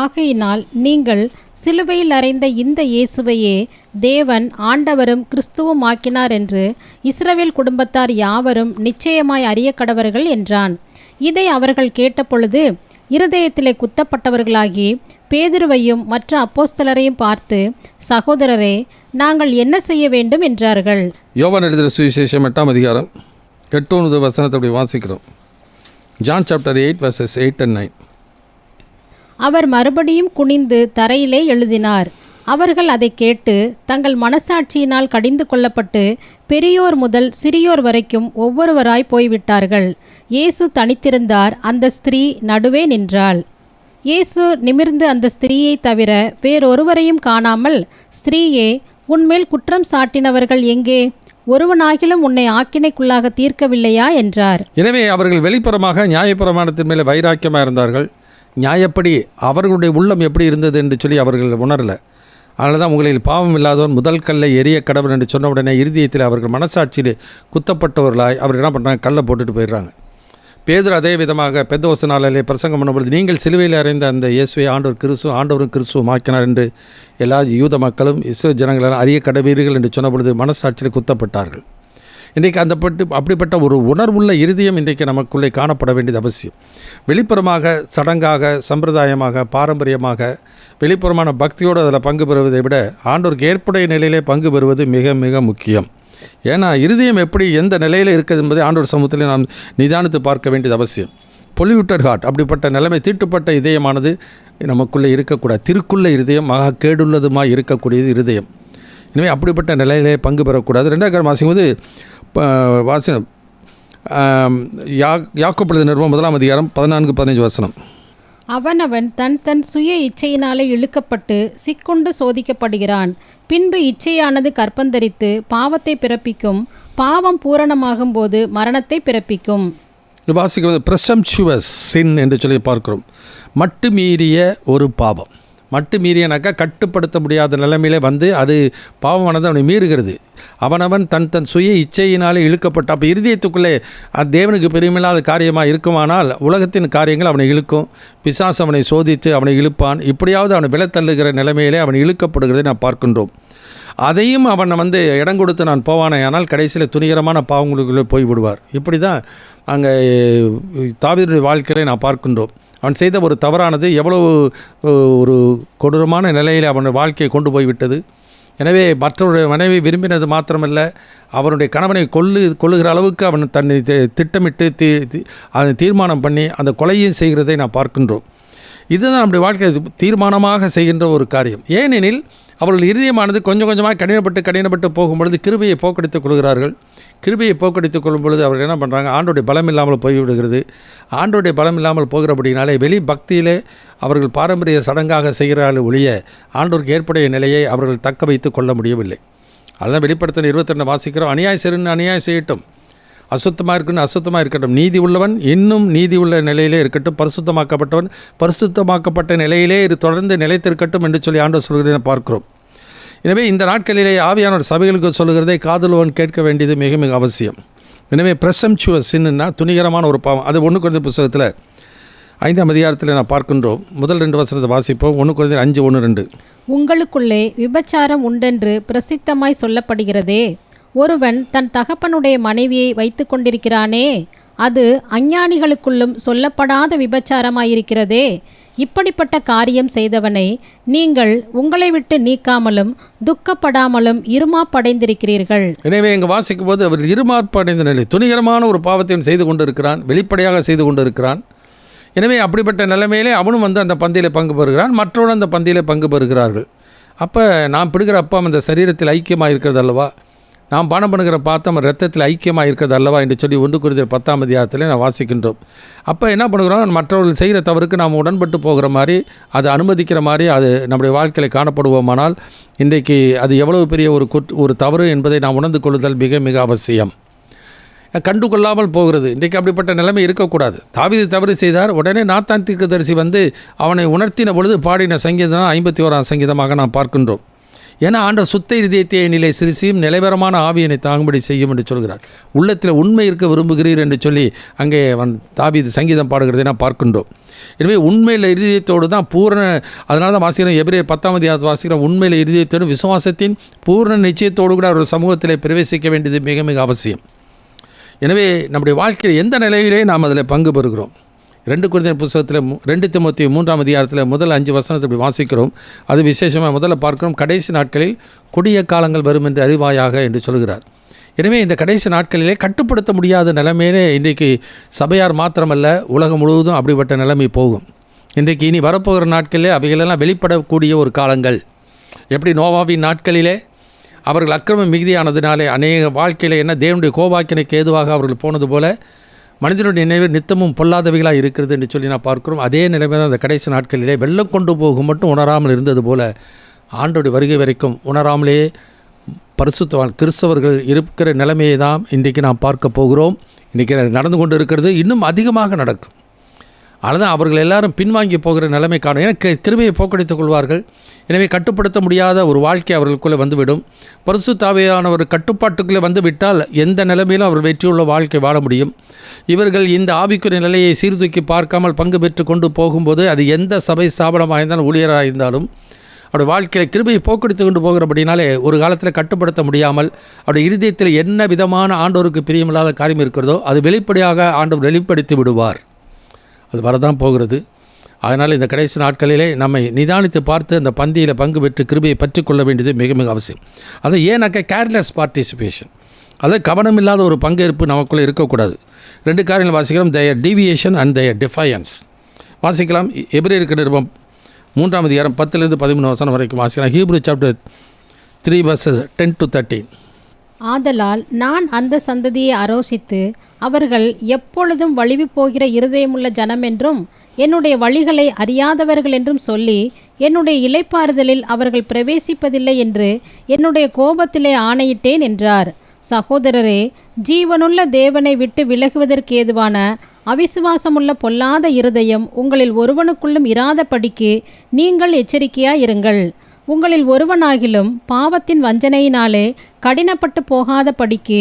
ஆகையினால் நீங்கள் சிலுவையில் அறைந்த இந்த இயேசுவையே தேவன் ஆண்டவரும் கிறிஸ்துவும் ஆக்கினார் என்று இஸ்ரவேல் குடும்பத்தார் யாவரும் நிச்சயமாய் அறிய கடவர்கள் என்றான். இதை அவர்கள் கேட்டபொழுது இருதயத்திலே குத்தப்பட்டவர்களாகி பேதுருவையும் மற்ற அப்போஸ்தலரையும் பார்த்து, சகோதரரே, நாங்கள் என்ன செய்ய வேண்டும் என்றார்கள். யோவான் எழுதின சுவிசேஷம் 8ஆம் அதிகாரம் 8வது வசனத்தை அப்படி வாசிக்கிறோம். John chapter 8 verses 8 and 9. அவர் மறுபடியும் குனிந்து தரையிலே எழுதினார். அவர்கள் அதை கேட்டு தங்கள் மனசாட்சியினால் கடிந்து கொள்ளப்பட்டு பெரியோர் முதல் சிறியோர் வரைக்கும் ஒவ்வொருவராய் போய்விட்டார்கள். இயேசு தனித்திருந்தார், அந்த ஸ்திரீ நடுவே நின்றாள். இயேசு நிமிர்ந்து அந்த ஸ்திரீயை தவிர வேறொருவரையும் காணாமல், ஸ்திரீயே, உன்மேல் குற்றம் சாட்டினவர்கள் எங்கே? ஒருவனாகிலும் உன்னை ஆக்கினைக்குள்ளாக தீர்க்கவில்லையா என்றார். எனவே அவர்கள் வெளிப்புறமாக நியாயப்பிரமாணத்தின் மேலே வைராக்கியமாக இருந்தார்கள். நியாயப்படி அவர்களுடைய உள்ளம் எப்படி இருந்தது என்று சொல்லி அவர்கள் உணரலை. அதனால தான் உங்களில் பாவம் இல்லாதவன் முதல் கல்லை எரிய கடவுள் என்று சொன்ன உடனே இருதயத்தில் அவர்கள் மனசாட்சியில் குத்தப்பட்டவர்களாய் அவர் என்ன பண்ணுறாங்க, கல்லை போட்டுட்டு போயிடுறாங்க. பேதுரு அதே விதமாக பெந்தோஸ்து நாளிலே பிரசங்கம் பண்ணும்பொழுது, நீங்கள் சிலுவையில் அறைந்த அந்த இயேசுவை ஆண்டவரும் கிறிஸ்துவும் ஆக்கினார் என்று எல்லா யூத மக்களும் இஸ்ரவேல் ஜனங்களும் அறிய கடவீர்கள் என்று சொன்ன பொழுது மனசாட்சியில் குத்தப்பட்டார்கள். இன்றைக்கு அப்படிப்பட்ட ஒரு உணர்வுள்ள இருதயம் இன்றைக்கு நமக்குள்ளே காணப்பட வேண்டியது அவசியம். வெளிப்புறமாக சடங்காக சம்பிரதாயமாக பாரம்பரியமாக வெளிப்புறமான பக்தியோடு அதில் பங்கு பெறுவதை விட ஆண்டோருக்கு ஏற்புடைய நிலையிலே பங்கு பெறுவது மிக மிக முக்கியம். ஏன்னா இருதயம் எப்படி எந்த நிலையில் இருக்குது என்பதை ஆண்டோர் சமூகத்தில் நாம் நிதானித்து பார்க்க வேண்டியது அவசியம். பொல்யூட்டட் ஹார்ட், அப்படிப்பட்ட நிலைமை தீட்டுப்பட்ட இதயமானது நமக்குள்ளே இருக்கக்கூடாது. திருக்குள்ள இருதயம் மகா கேடுள்ளதுமாக இருக்கக்கூடியது இருதயம். எனவே அப்படிப்பட்ட நிலையிலே பங்கு பெறக்கூடாது. 2ஆம் வாசிக்கும்போது யாக்கோபு எழுதின நிருபம் 1ஆம் அதிகாரம் 14-15 வசனம். அவனவன் தன் சுய இச்சையினாலே இழுக்கப்பட்டு சிக்குண்டு சோதிக்கப்படுகிறான். பின்பு இச்சையானது கற்பந்தரித்து பாவத்தை பிறப்பிக்கும். பாவம் பூரணமாகும் போது மரணத்தை பிறப்பிக்கும். வாசிக்கிறது ப்ரெசம்ப்சுவஸ் சின் என்று சொல்லி பார்க்கிறோம். மட்டுமீறிய ஒரு பாவம். மட்டுமீறியனாக்கா கட்டுப்படுத்த முடியாத நிலைமையிலே வந்து அது பாவமானது அவனை மீறுகிறது. அவனவன் தன் சுய இச்சையினாலே இழுக்கப்பட்ட, அப்போ இருதயத்துக்குள்ளே அது தேவனுக்கு பெருமையில்லாத காரியமாக இருக்குமானால் உலகத்தின் காரியங்கள் அவனை இழுக்கும். பிசாசு அவனை சோதித்து அவனை இழுப்பான். இப்படியாவது அவனை விலத்தள்ளுகிற நிலைமையிலே அவன் இழுக்கப்படுகிறதை நாம் பார்க்கின்றோம். அதையும் அவன் வந்து இடம் கொடுத்து நான் போவானே, ஆனால் கடைசியில் துணிகரமான பாவங்களுக்குள்ளே போய்விடுவார். இப்படி தான் அங்கே தாவீதுடைய வாழ்க்கையை நான் பார்க்கின்றோம். அவன் செய்த ஒரு தவறானது எவ்வளவு ஒரு கொடூரமான நிலையில் அவன் வாழ்க்கையை கொண்டு போய்விட்டது. எனவே மற்றவருடைய மனைவி விரும்பினது மாத்திரமல்ல, அவருடைய கணவனை கொல்லுகிற அளவுக்கு அவன் தன்னை திட்டமிட்டு அதை தீர்மானம் பண்ணி அந்த கொலையும் செய்கிறதை நான் பார்க்கின்றோம். இதுதான் நம்முடைய வாழ்க்கை தீர்மானமாக செய்கின்ற ஒரு காரியம். ஏனெனில் அவர்கள் இருதயமானது கொஞ்சம் கொஞ்சமாக கடினப்பட்டு போகும்பொழுது கிருபையை போக்கடித்துக் கொள்கிறார்கள். கிருபையை போக்கடித்துக் கொள்ளும் பொழுது அவர்கள் என்ன பண்ணுறாங்க, ஆண்டோடைய பலம் இல்லாமல் போய்விடுகிறது. ஆண்டோடைய பலம் இல்லாமல் போகிறபடினாலே வெளி பக்தியிலே அவர்கள் பாரம்பரிய சடங்காக செய்கிறார்கள் ஒழிய ஆண்டோருக்கு ஏற்புடைய நிலையை அவர்கள் தக்க வைத்து கொள்ள முடியவில்லை. அதெல்லாம் வெளிப்படுத்தின 22 வாசிக்கிறோம். அநியாயம் செய்யணும்னு அநியாயம் செய்யட்டும், அசுத்தமாக இருக்குன்னு அசுத்தமாக இருக்கட்டும், நீதி உள்ளவன் இன்னும் நீதி உள்ள நிலையிலே இருக்கட்டும், பரிசுத்தமாக்கப்பட்டவன் பரிசுத்தமாக்கப்பட்ட நிலையிலே தொடர்ந்து நிலைத்திருக்கட்டும் என்று சொல்லி ஆண்டவர் சொல்கிறதை பார்க்கிறோம். எனவே இந்த நாட்களிலே ஆவியானவர் சபைகளுக்கு சொல்லுகிறதை காதுள்ளவன் கேட்க வேண்டியது மிக மிக அவசியம். எனவே பிரசம்சுவஸ் சின்னா துணிகரமான ஒரு பாவம். அது 1 கொரிந்தியர் புத்தகத்தில் 5ஆம் அதிகாரத்தில் நான் பார்க்கின்றோம். முதல் 2 வசனத்தை வாசிப்போம். 1 கொரிந்தியர் 5:1-2. உங்களுக்குள்ளே விபச்சாரம் உண்டென்று பிரசித்தமாய் சொல்லப்படுகிறதே, ஒருவன் தன் தகப்பனுடைய மனைவியை வைத்து கொண்டிருக்கிறானே, அது அஞ்ஞானிகளுக்குள்ளும் சொல்லப்படாத விபச்சாரமாயிருக்கிறதே. இப்படிப்பட்ட காரியம் செய்தவனை நீங்கள் உங்களை விட்டு நீக்காமலும் துக்கப்படாமலும் இருமாப்படைந்திருக்கிறீர்கள். எனவே இங்கே வாசிக்கும் போது அவர் இருமாப்படைந்த நிலை, துணிகரமான ஒரு பாவத்தை செய்து கொண்டு இருக்கிறான், வெளிப்படையாக செய்து கொண்டு இருக்கிறான். எனவே அப்படிப்பட்ட நிலைமையிலே அவனும் அந்த பந்தியில் பங்கு பெறுகிறான், மற்றவனும் அந்த பந்தியில் பங்கு பெறுகிறார்கள். அப்போ நாம் பிடுகிற அப்பம் அந்த சரீரத்தில் ஐக்கியமாக இருக்கிறது அல்லவா, நாம் பானம் பண்ணுகிற பாத்தம் ரத்தத்தில் ஐக்கியமாக இருக்கிறது அல்லவா என்று சொல்லி 1 கொரிந்தியர் 10ஆம் அதிகாரத்தில் நான் வாசிக்கின்றோம். அப்போ என்ன பண்ணுகிறோம், மற்றவர்கள் செய்கிற தவறுக்கு நாம் உடன்பட்டு போகிற மாதிரி, அதை அனுமதிக்கிற மாதிரி அது நம்முடைய வாழ்க்கையில் காணப்படுவோமானால் இன்றைக்கு அது எவ்வளவு பெரிய ஒரு தவறு என்பதை நாம் உணர்ந்து கொள்ளுதல் மிக மிக அவசியம். கண்டு கொள்ளாமல் போகிறது. இன்றைக்கு அப்படிப்பட்ட நிலைமை இருக்கக்கூடாது. தாவீது தவறு செய்தார், உடனே நாத்தான் தீர்க்கதரிசி அவனை உணர்த்தின பொழுது பாடின சங்கீதம் 51ஆம் சங்கீதமாக நாம் பார்க்கின்றோம். ஏன்னா ஆண்டவர் சுத்த இதயத்தை நிலை சிறுசியும் நிலைவரமான ஆவியனை தாங்கும்படி செய்யும் என்று சொல்கிறார். உள்ளத்தில் உண்மை இருக்க விரும்புகிறீர் என்று சொல்லி அங்கே தாவீது சங்கீதம் பாடுகிறதை நான் பார்க்கின்றோம். எனவே உண்மையில் இருதயத்தோடு தான் அதனால தான் வாசிக்கிறோம், எபிரேயர் 10ஆம் அதிகாரத்தை வாசிக்கிறோம், உண்மையில் இருதயத்தோடு விசுவாசத்தின் பூர்ண நிச்சயத்தோடு கூட ஒரு சமூகத்தில் பிரவேசிக்க வேண்டியது மிக மிக அவசியம். எனவே நம்முடைய வாழ்க்கையில் எந்த நிலையிலே நாம் அதில் பங்கு பெறுகிறோம். 2 கொரிந்தியர் புத்தகத்தில் 2 தீமோத்தேயு 3ஆம் அதிகாரத்தில் முதல் 5 வசனத்தை இப்படி வாசிக்கிறோம். அது விசேஷமாக முதல்ல பார்க்கிறோம், கடைசி நாட்களில் கொடிய காலங்கள் வரும் என்று அறிவாயாக என்று சொல்கிறார். எனவே இந்த கடைசி நாட்களிலே கட்டுப்படுத்த முடியாத நிலைமையிலே இன்றைக்கு சபையார் மாத்திரமல்ல உலகம் முழுவதும் அப்படிப்பட்ட நிலைமை போகும். இன்றைக்கு இனி வரப்போகிற நாட்களிலே அவைகளெல்லாம் வெளிப்படக்கூடிய ஒரு காலங்கள். எப்படி நோவாவின் நாட்களிலே அவர்கள் அக்கிரமம் மிகுதியானதினாலே அநேக வாழ்க்கையில் என்ன தேவனுடைய கோபாக்கினைக்கு ஏதுவாக அவர்கள் போனது போல மனிதனுடைய நினைவு நித்தமும் பொல்லாதவைகளாக இருக்கிறது என்று சொல்லி நான் பார்க்கிறோம். அதே நிலைமை தான் அந்த கடைசி நாட்களிலே வெள்ளம் கொண்டு போகும் மட்டும் உணராமல் இருந்தது போல ஆண்டோடைய வருகை வரைக்கும் உணராமலே பரிசுத்தவான் கிறிஸ்தவர்கள் இருக்கிற நிலைமையை தான் இன்றைக்கு நாம் பார்க்க போகிறோம். இன்றைக்கி நடந்து கொண்டு இருக்கிறது, இன்னும் அதிகமாக நடக்கும். அதுதான் அவர்கள் எல்லாரும் பின்வாங்கி போகிற நிலைமை காணும். ஏன்னா கிருபையை போக்கடித்துக் கொள்வார்கள். எனவே கட்டுப்படுத்த முடியாத ஒரு வாழ்க்கை அவர்களுக்குள்ளே வந்துவிடும். பரிசுத்த ஆவியானவர் கட்டுப்பாட்டுக்குள்ளே வந்துவிட்டால் எந்த நிலைமையிலும் அவர் வெற்றியுள்ள வாழ்க்கை வாழ முடியும். இவர்கள் இந்த ஆவிக்குரிய நிலையை சீர்தூக்கி பார்க்காமல் பங்கு பெற்று கொண்டு போகும்போது அது எந்த சபை ஸ்தாபனமாக இருந்தாலும் ஊழியராக இருந்தாலும் அவருடைய வாழ்க்கையில் கிருபையை போக்கடித்து கொண்டு போகிறபடினாலே ஒரு காலத்தில் கட்டுப்படுத்த முடியாமல் அவருடைய இருதயத்தில் என்ன விதமான ஆண்டவருக்கு பிரியமில்லாத காரியம் இருக்கிறதோ அது வெளிப்படையாக ஆண்டவர் வெளிப்படுத்தி விடுவார். அது வரதான் போகிறது. அதனால் இந்த கடைசி நாட்களிலே நம்மை நிதானித்து பார்த்து அந்த பந்தியில் பங்கு பெற்று கிருபையை பற்றி கொள்ள வேண்டியது மிக மிக அவசியம். அது ஏன்னாக்க கேர்லெஸ் பார்ட்டிசிபேஷன், அதாவது கவனமில்லாத ஒரு பங்கேற்பு நமக்குள்ளே இருக்கக்கூடாது. 2 காரியங்கள் வாசிக்கிறோம், தயர் டீவியேஷன் அண்ட் தயர் டிஃபயன்ஸ். வாசிக்கலாம். எபிரேயருக்கு நிருபம் 3ஆம் அதிகாரம் 10-13 வசனம் வரைக்கும் வாசிக்கலாம். Hebrew chapter 3 verses 10-13. ஆதலால் நான் அந்த சந்ததியை ஆரோசித்து அவர்கள் எப்பொழுதும் வழிவி போகிற இருதயமுள்ள ஜனமென்றும் என்னுடைய வழிகளை அறியாதவர்கள் என்றும் சொல்லி என்னுடைய இளைப்பாறுதலில் அவர்கள் பிரவேசிப்பதில்லை என்று என்னுடைய கோபத்திலே ஆணையிட்டேன் என்றார். சகோதரரே, ஜீவனுள்ள தேவனை விட்டு விலகுவதற்கு ஏதுவான அவிசுவாசமுள்ள பொல்லாத இருதயம் உங்களில் ஒருவனுக்குள்ளும் இராதபடிக்கு நீங்கள் எச்சரிக்கையாயிருங்கள். உங்களில் ஒருவனாகிலும் பாவத்தின் வஞ்சனையினாலே கடினப்பட்டு போகாதபடிக்கு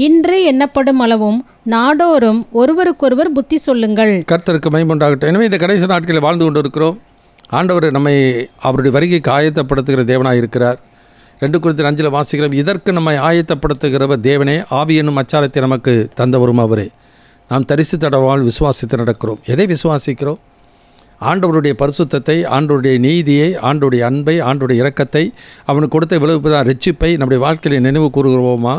இன்று எண்ணப்படும் அளவும் நாடோறும் ஒருவருக்கொருவர் புத்தி சொல்லுங்கள். கர்த்தருக்கு மகிமை உண்டாகட்டும். எனவே இந்த கடைசி நாட்களில் வாழ்ந்து கொண்டு இருக்கிறோம். ஆண்டவர் நம்மை அவருடைய வருகைக்கு ஆயத்தப்படுத்துகிற தேவனாக இருக்கிறார். 2 கொரிந்தியர் 5 வாசிக்கிறோம், இதற்கு நம்மை ஆயத்தப்படுத்துகிறவர் தேவனே, ஆவி என்னும் அச்சாரத்தை நமக்கு தந்தவரும் அவரே. நாம் தரிசி தடவால் விசுவாசித்து நடக்கிறோம். எதை விசுவாசிக்கிறோம்? ஆண்டவருடைய பரிசுத்தத்தை, ஆண்டவருடைய நீதியை, ஆண்டவருடைய அன்பை, ஆண்டவருடைய இரக்கத்தை, அவனுக்கு கொடுத்த விளைவுதான் ரட்சிப்பை நம்முடைய வாழ்க்கையில் நினைவு கூறுகிறோமா?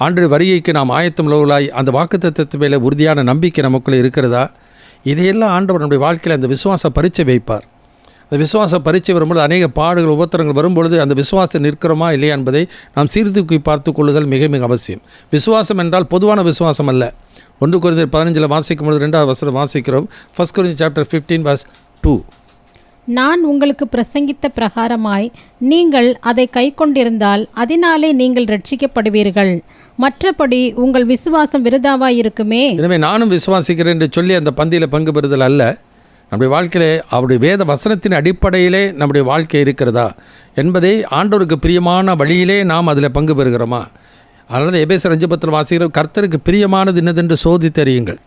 ஆண்டு வருகைக்கு நாம் ஆயத்தமுள்ளவர்களாய் அந்த வாக்குத்தத்தத்து மேலே உறுதியான நம்பிக்கை நமக்குள்ளே இருக்கிறதா? இதையெல்லாம் ஆண்டவர் நம்முடைய வாழ்க்கையில் அந்த விசுவாச பரீட்சை வைப்பார். அந்த விசுவாச பரீட்சை வரும்பொழுது அநேக பாடுகள், உபத்திரங்கள் வரும்பொழுது அந்த விசுவாசம் நிற்கிறோமா இல்லையா என்பதை நாம் சீர்தூக்கி பார்த்து கொள்ளுதல் மிக மிக அவசியம். விசுவாசம் என்றால் பொதுவான விசுவாசம் அல்ல. 1 கொரிந்தியர் 15 வாசிக்கும் பொழுது 2வது வசனம் வாசிக்கிறோம். 1 Corinthians chapter 15 verse 2. நான் உங்களுக்கு பிரசங்கித்த பிரகாரமாய் நீங்கள் அதை கைக்கொண்டிருந்தால் அதனாலே நீங்கள் ரட்சிக்கப்படுவீர்கள். மற்றபடி உங்கள் விசுவாசம் விருதாவாயிருக்குமே. எனவே நானும் விசுவாசிக்கிறேன் என்று சொல்லி அந்த பந்தியில் பங்கு பெறுதல் அல்ல. நம்முடைய வாழ்க்கையிலே அவருடைய வேத வசனத்தின் அடிப்படையிலே நம்முடைய வாழ்க்கை இருக்கிறதா என்பதை ஆண்டவருக்கு பிரியமான வழியிலே நாம் அதில் பங்கு பெறுகிறோமா? அதனால் எபேசியர் 5:10 வாசிக்கிறோம், கர்த்தருக்கு பிரியமானது என்னதென்று சோதித்தறியுங்கள்.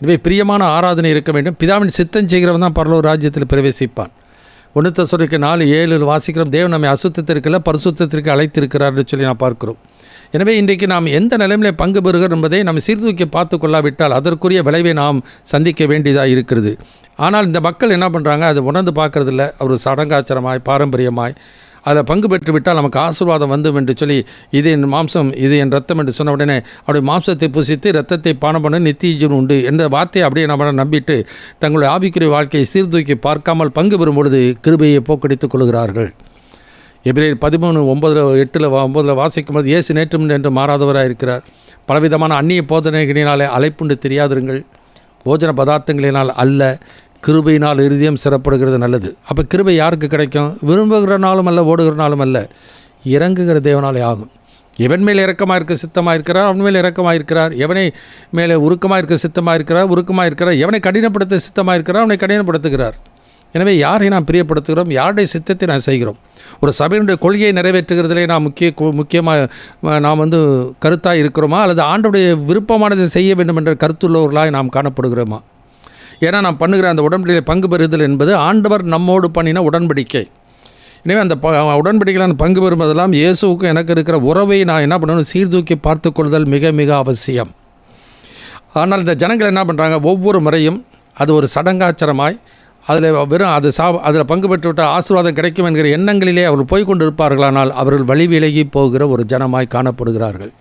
எனவே பிரியமான ஆராதனை இருக்க வேண்டும். பிதாவின் சித்தம் செய்கிறவன் தான் பரலோக ராஜ்யத்தில் பிரவேசிப்பான். 1 தெசலோனிக்கேயர் 4:7 வாசிக்கிறோம், தேவன் நம்மை அசுத்தத்திற்கல்ல பரிசுத்தத்திற்கு அழைத்திருக்கிறார் என்று சொல்லி நாம் பார்க்கிறோம். எனவே இன்றைக்கு நாம் எந்த நிலைமையிலே பங்கு பெறுகிறோம் என்பதை நம்ம சீர்தூக்கி பார்த்து கொள்ளாவிட்டால் அதற்குரிய விளைவை நாம் சந்திக்க வேண்டியதாக இருக்கிறது. ஆனால் இந்த மக்கள் என்ன பண்ணுறாங்க, அதை உணர்ந்து பார்க்குறதில்ல. ஒரு சடங்காச்சாரமாய் பாரம்பரியமாய் அதில் பங்கு பெற்று விட்டால் நமக்கு ஆசீர்வாதம் வந்தும் என்று சொல்லி, இது என் மாம்சம், இது என் ரத்தம் என்று சொன்ன உடனே அவருடைய மாம்சத்தை புசித்து ரத்தத்தை பானம் பண்ண நித்திய ஜீவன் உண்டு என்ற வார்த்தையை அப்படியே நம்ம நம்பிட்டு தங்களுடைய ஆவிக்குரிய வாழ்க்கையை சீர்தூக்கி பார்க்காமல் பங்கு பெறும் பொழுது கிருபையை போக்கடித்துக் கொள்கிறார்கள். எபிரேயர் 13:8-9 வாசிக்கும்போது, இயேசு நேற்றும் என்று மாறாதவராக இருக்கிறார். பலவிதமான அந்நிய போதனைகளினாலே அலைப்புண்டு தெரியாதிருங்கள், போஜன பதார்த்தங்களினால் அல்ல, கிருபையினால் இருதயம் சிறப்படுகிறது நல்லது. அப்போ கிருபை யாருக்கு கிடைக்கும்? விரும்புகிறனாலும் அல்ல, ஓடுகிறனாலும் அல்ல, இறங்குகிற தேவனாலே ஆகும். எவன் மேலே இறக்கமாக இருக்க சித்தமாக இருக்கிறார் அவன் மேலே இறக்கமாக இருக்கிறார். எவனை மேலே உருக்கமாக இருக்க சித்தமாக இருக்கிறார் உருக்கமாக இருக்கிறார். எவனை கடினப்படுத்த சித்தமாக இருக்கிறார் அவனை கடினப்படுத்துகிறார். எனவே யாரை நாம் பிரியப்படுத்துகிறோம், யாருடைய சித்தத்தை நாம் செய்கிறோம்? ஒரு சபையினுடைய கொள்கையை நிறைவேற்றுகிறதிலே நாம் முக்கியமாக நாம் கருத்தாக இருக்கிறோமா, அல்லது ஆண்டவருடைய விருப்பமானதை செய்ய வேண்டும் என்ற கருத்துள்ளவர்களாக நாம் காணப்படுகிறோமா? ஏன்னா நாம் பண்ணுகிற அந்த உடன்படிக்கையில் பங்கு பெறுதல் என்பது ஆண்டவர் நம்மோடு பண்ணின உடன்படிக்கை. எனவே அந்த உடன்படிக்கையில் பங்கு பெறுவதெல்லாம் இயேசுவுக்கும் எனக்கு இருக்கிற உறவை நான் என்ன பண்ணணும், சீர்தூக்கி பார்த்து கொள்ளுதல் மிக மிக அவசியம். ஆனால் இந்த ஜனங்கள் என்ன பண்ணுறாங்க, ஒவ்வொரு முறையும் அது ஒரு சடங்காச்சாரமாய் அதில் வெறும் அதில் பங்கு பெற்றுவிட்டால் ஆசீர்வாதம் கிடைக்கும் என்கிற எண்ணங்களிலே அவர்கள் போய்கொண்டு இருப்பார்களானால் அவர்கள் வழி விலகி போகிற ஒரு ஜனமாய் காணப்படுகிறார்கள்.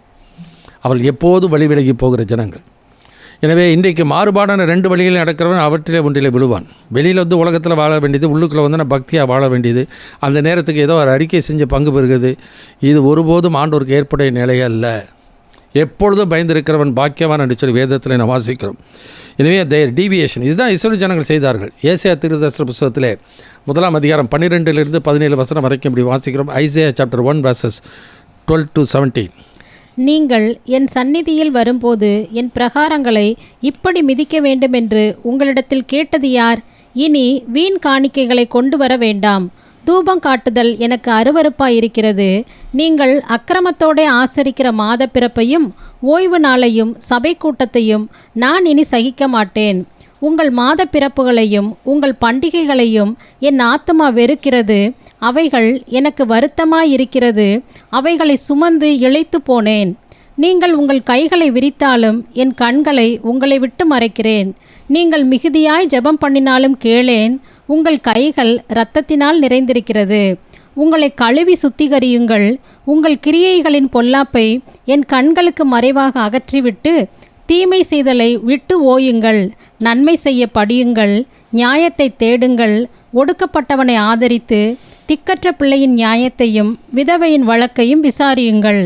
அவர்கள் எப்போதும் வழி விலகி போகிற ஜனங்கள். எனவே இன்றைக்கு மாறுபாடான 2 வழிகளில் நடக்கிறவன் அவற்றிலே ஒன்றிலே விழுவான். வெளியில் உலகத்தில் வாழ வேண்டியது, உள்ளுக்குள்ளே நான் பக்தியாக வாழ வேண்டியது. அந்த நேரத்துக்கு ஏதோ ஒரு அறிக்கை செஞ்சு பங்கு பெறுகிறது. இது ஒருபோதும் ஆண்டவருக்கு ஏற்புடைய நிலை அல்ல. எப்பொழுதும் பயந்திருக்கிறவன் பாக்கியவான் என்று சொல்லி வேதத்தில் நான் வாசிக்கிறோம். எனவே டீவியேஷன் இதுதான் இஸ்ரவேல் ஜனங்கள் செய்தார்கள். ஏசாயா தீர்க்கதரிசன புத்தகத்திலே 1 அதிகாரம் 12-17 வசனம் வரைக்கும் இப்படி வாசிக்கிறோம். Isaiah chapter 1 verses 12-17. நீங்கள் என் சந்நிதியில் வரும்போது என் பிரகாரங்களை இப்படி மிதிக்க வேண்டுமென்று உங்களிடத்தில் கேட்டது யார்? இனி வீண் காணிக்கைகளை கொண்டு வர வேண்டாம். தூபம் காட்டுதல் எனக்கு அருவருப்பாயிருக்கிறது. நீங்கள் அக்கிரமத்தோடே ஆசரிக்கிற மாத பிறப்பையும் ஓய்வு நாளையும் சபை கூட்டத்தையும் நான் இனி சகிக்க மாட்டேன். உங்கள் மாத பிறப்புகளையும் உங்கள் பண்டிகைகளையும் என் ஆத்துமா வெறுக்கிறது. அவைகள் எனக்கு வருத்தமாயிருக்கிறது. அவைகளை சுமந்து இளைத்து போனேன். நீங்கள் உங்கள் கைகளை விரித்தாலும் என் கண்களை உங்களை விட்டு மறைக்கிறேன். நீங்கள் மிகுதியாய் ஜெபம் பண்ணினாலும் கேளேன். உங்கள் கைகள் இரத்தத்தினால் நிறைந்திருக்கிறது. உங்களை கழுவி சுத்திகரியுங்கள். உங்கள் கிரியைகளின் பொல்லாப்பை என் கண்களுக்கு மறைவாக அகற்றிவிட்டு தீமை செய்தலை விட்டு ஓயுங்கள். நன்மை செய்ய படியுங்கள். நியாயத்தை தேடுங்கள். ஒடுக்கப்பட்டவனை ஆதரித்து திக்கற்ற பிள்ளையின் நியாயத்தையும் விதவையின் வழக்கையும் விசாரியுங்கள்.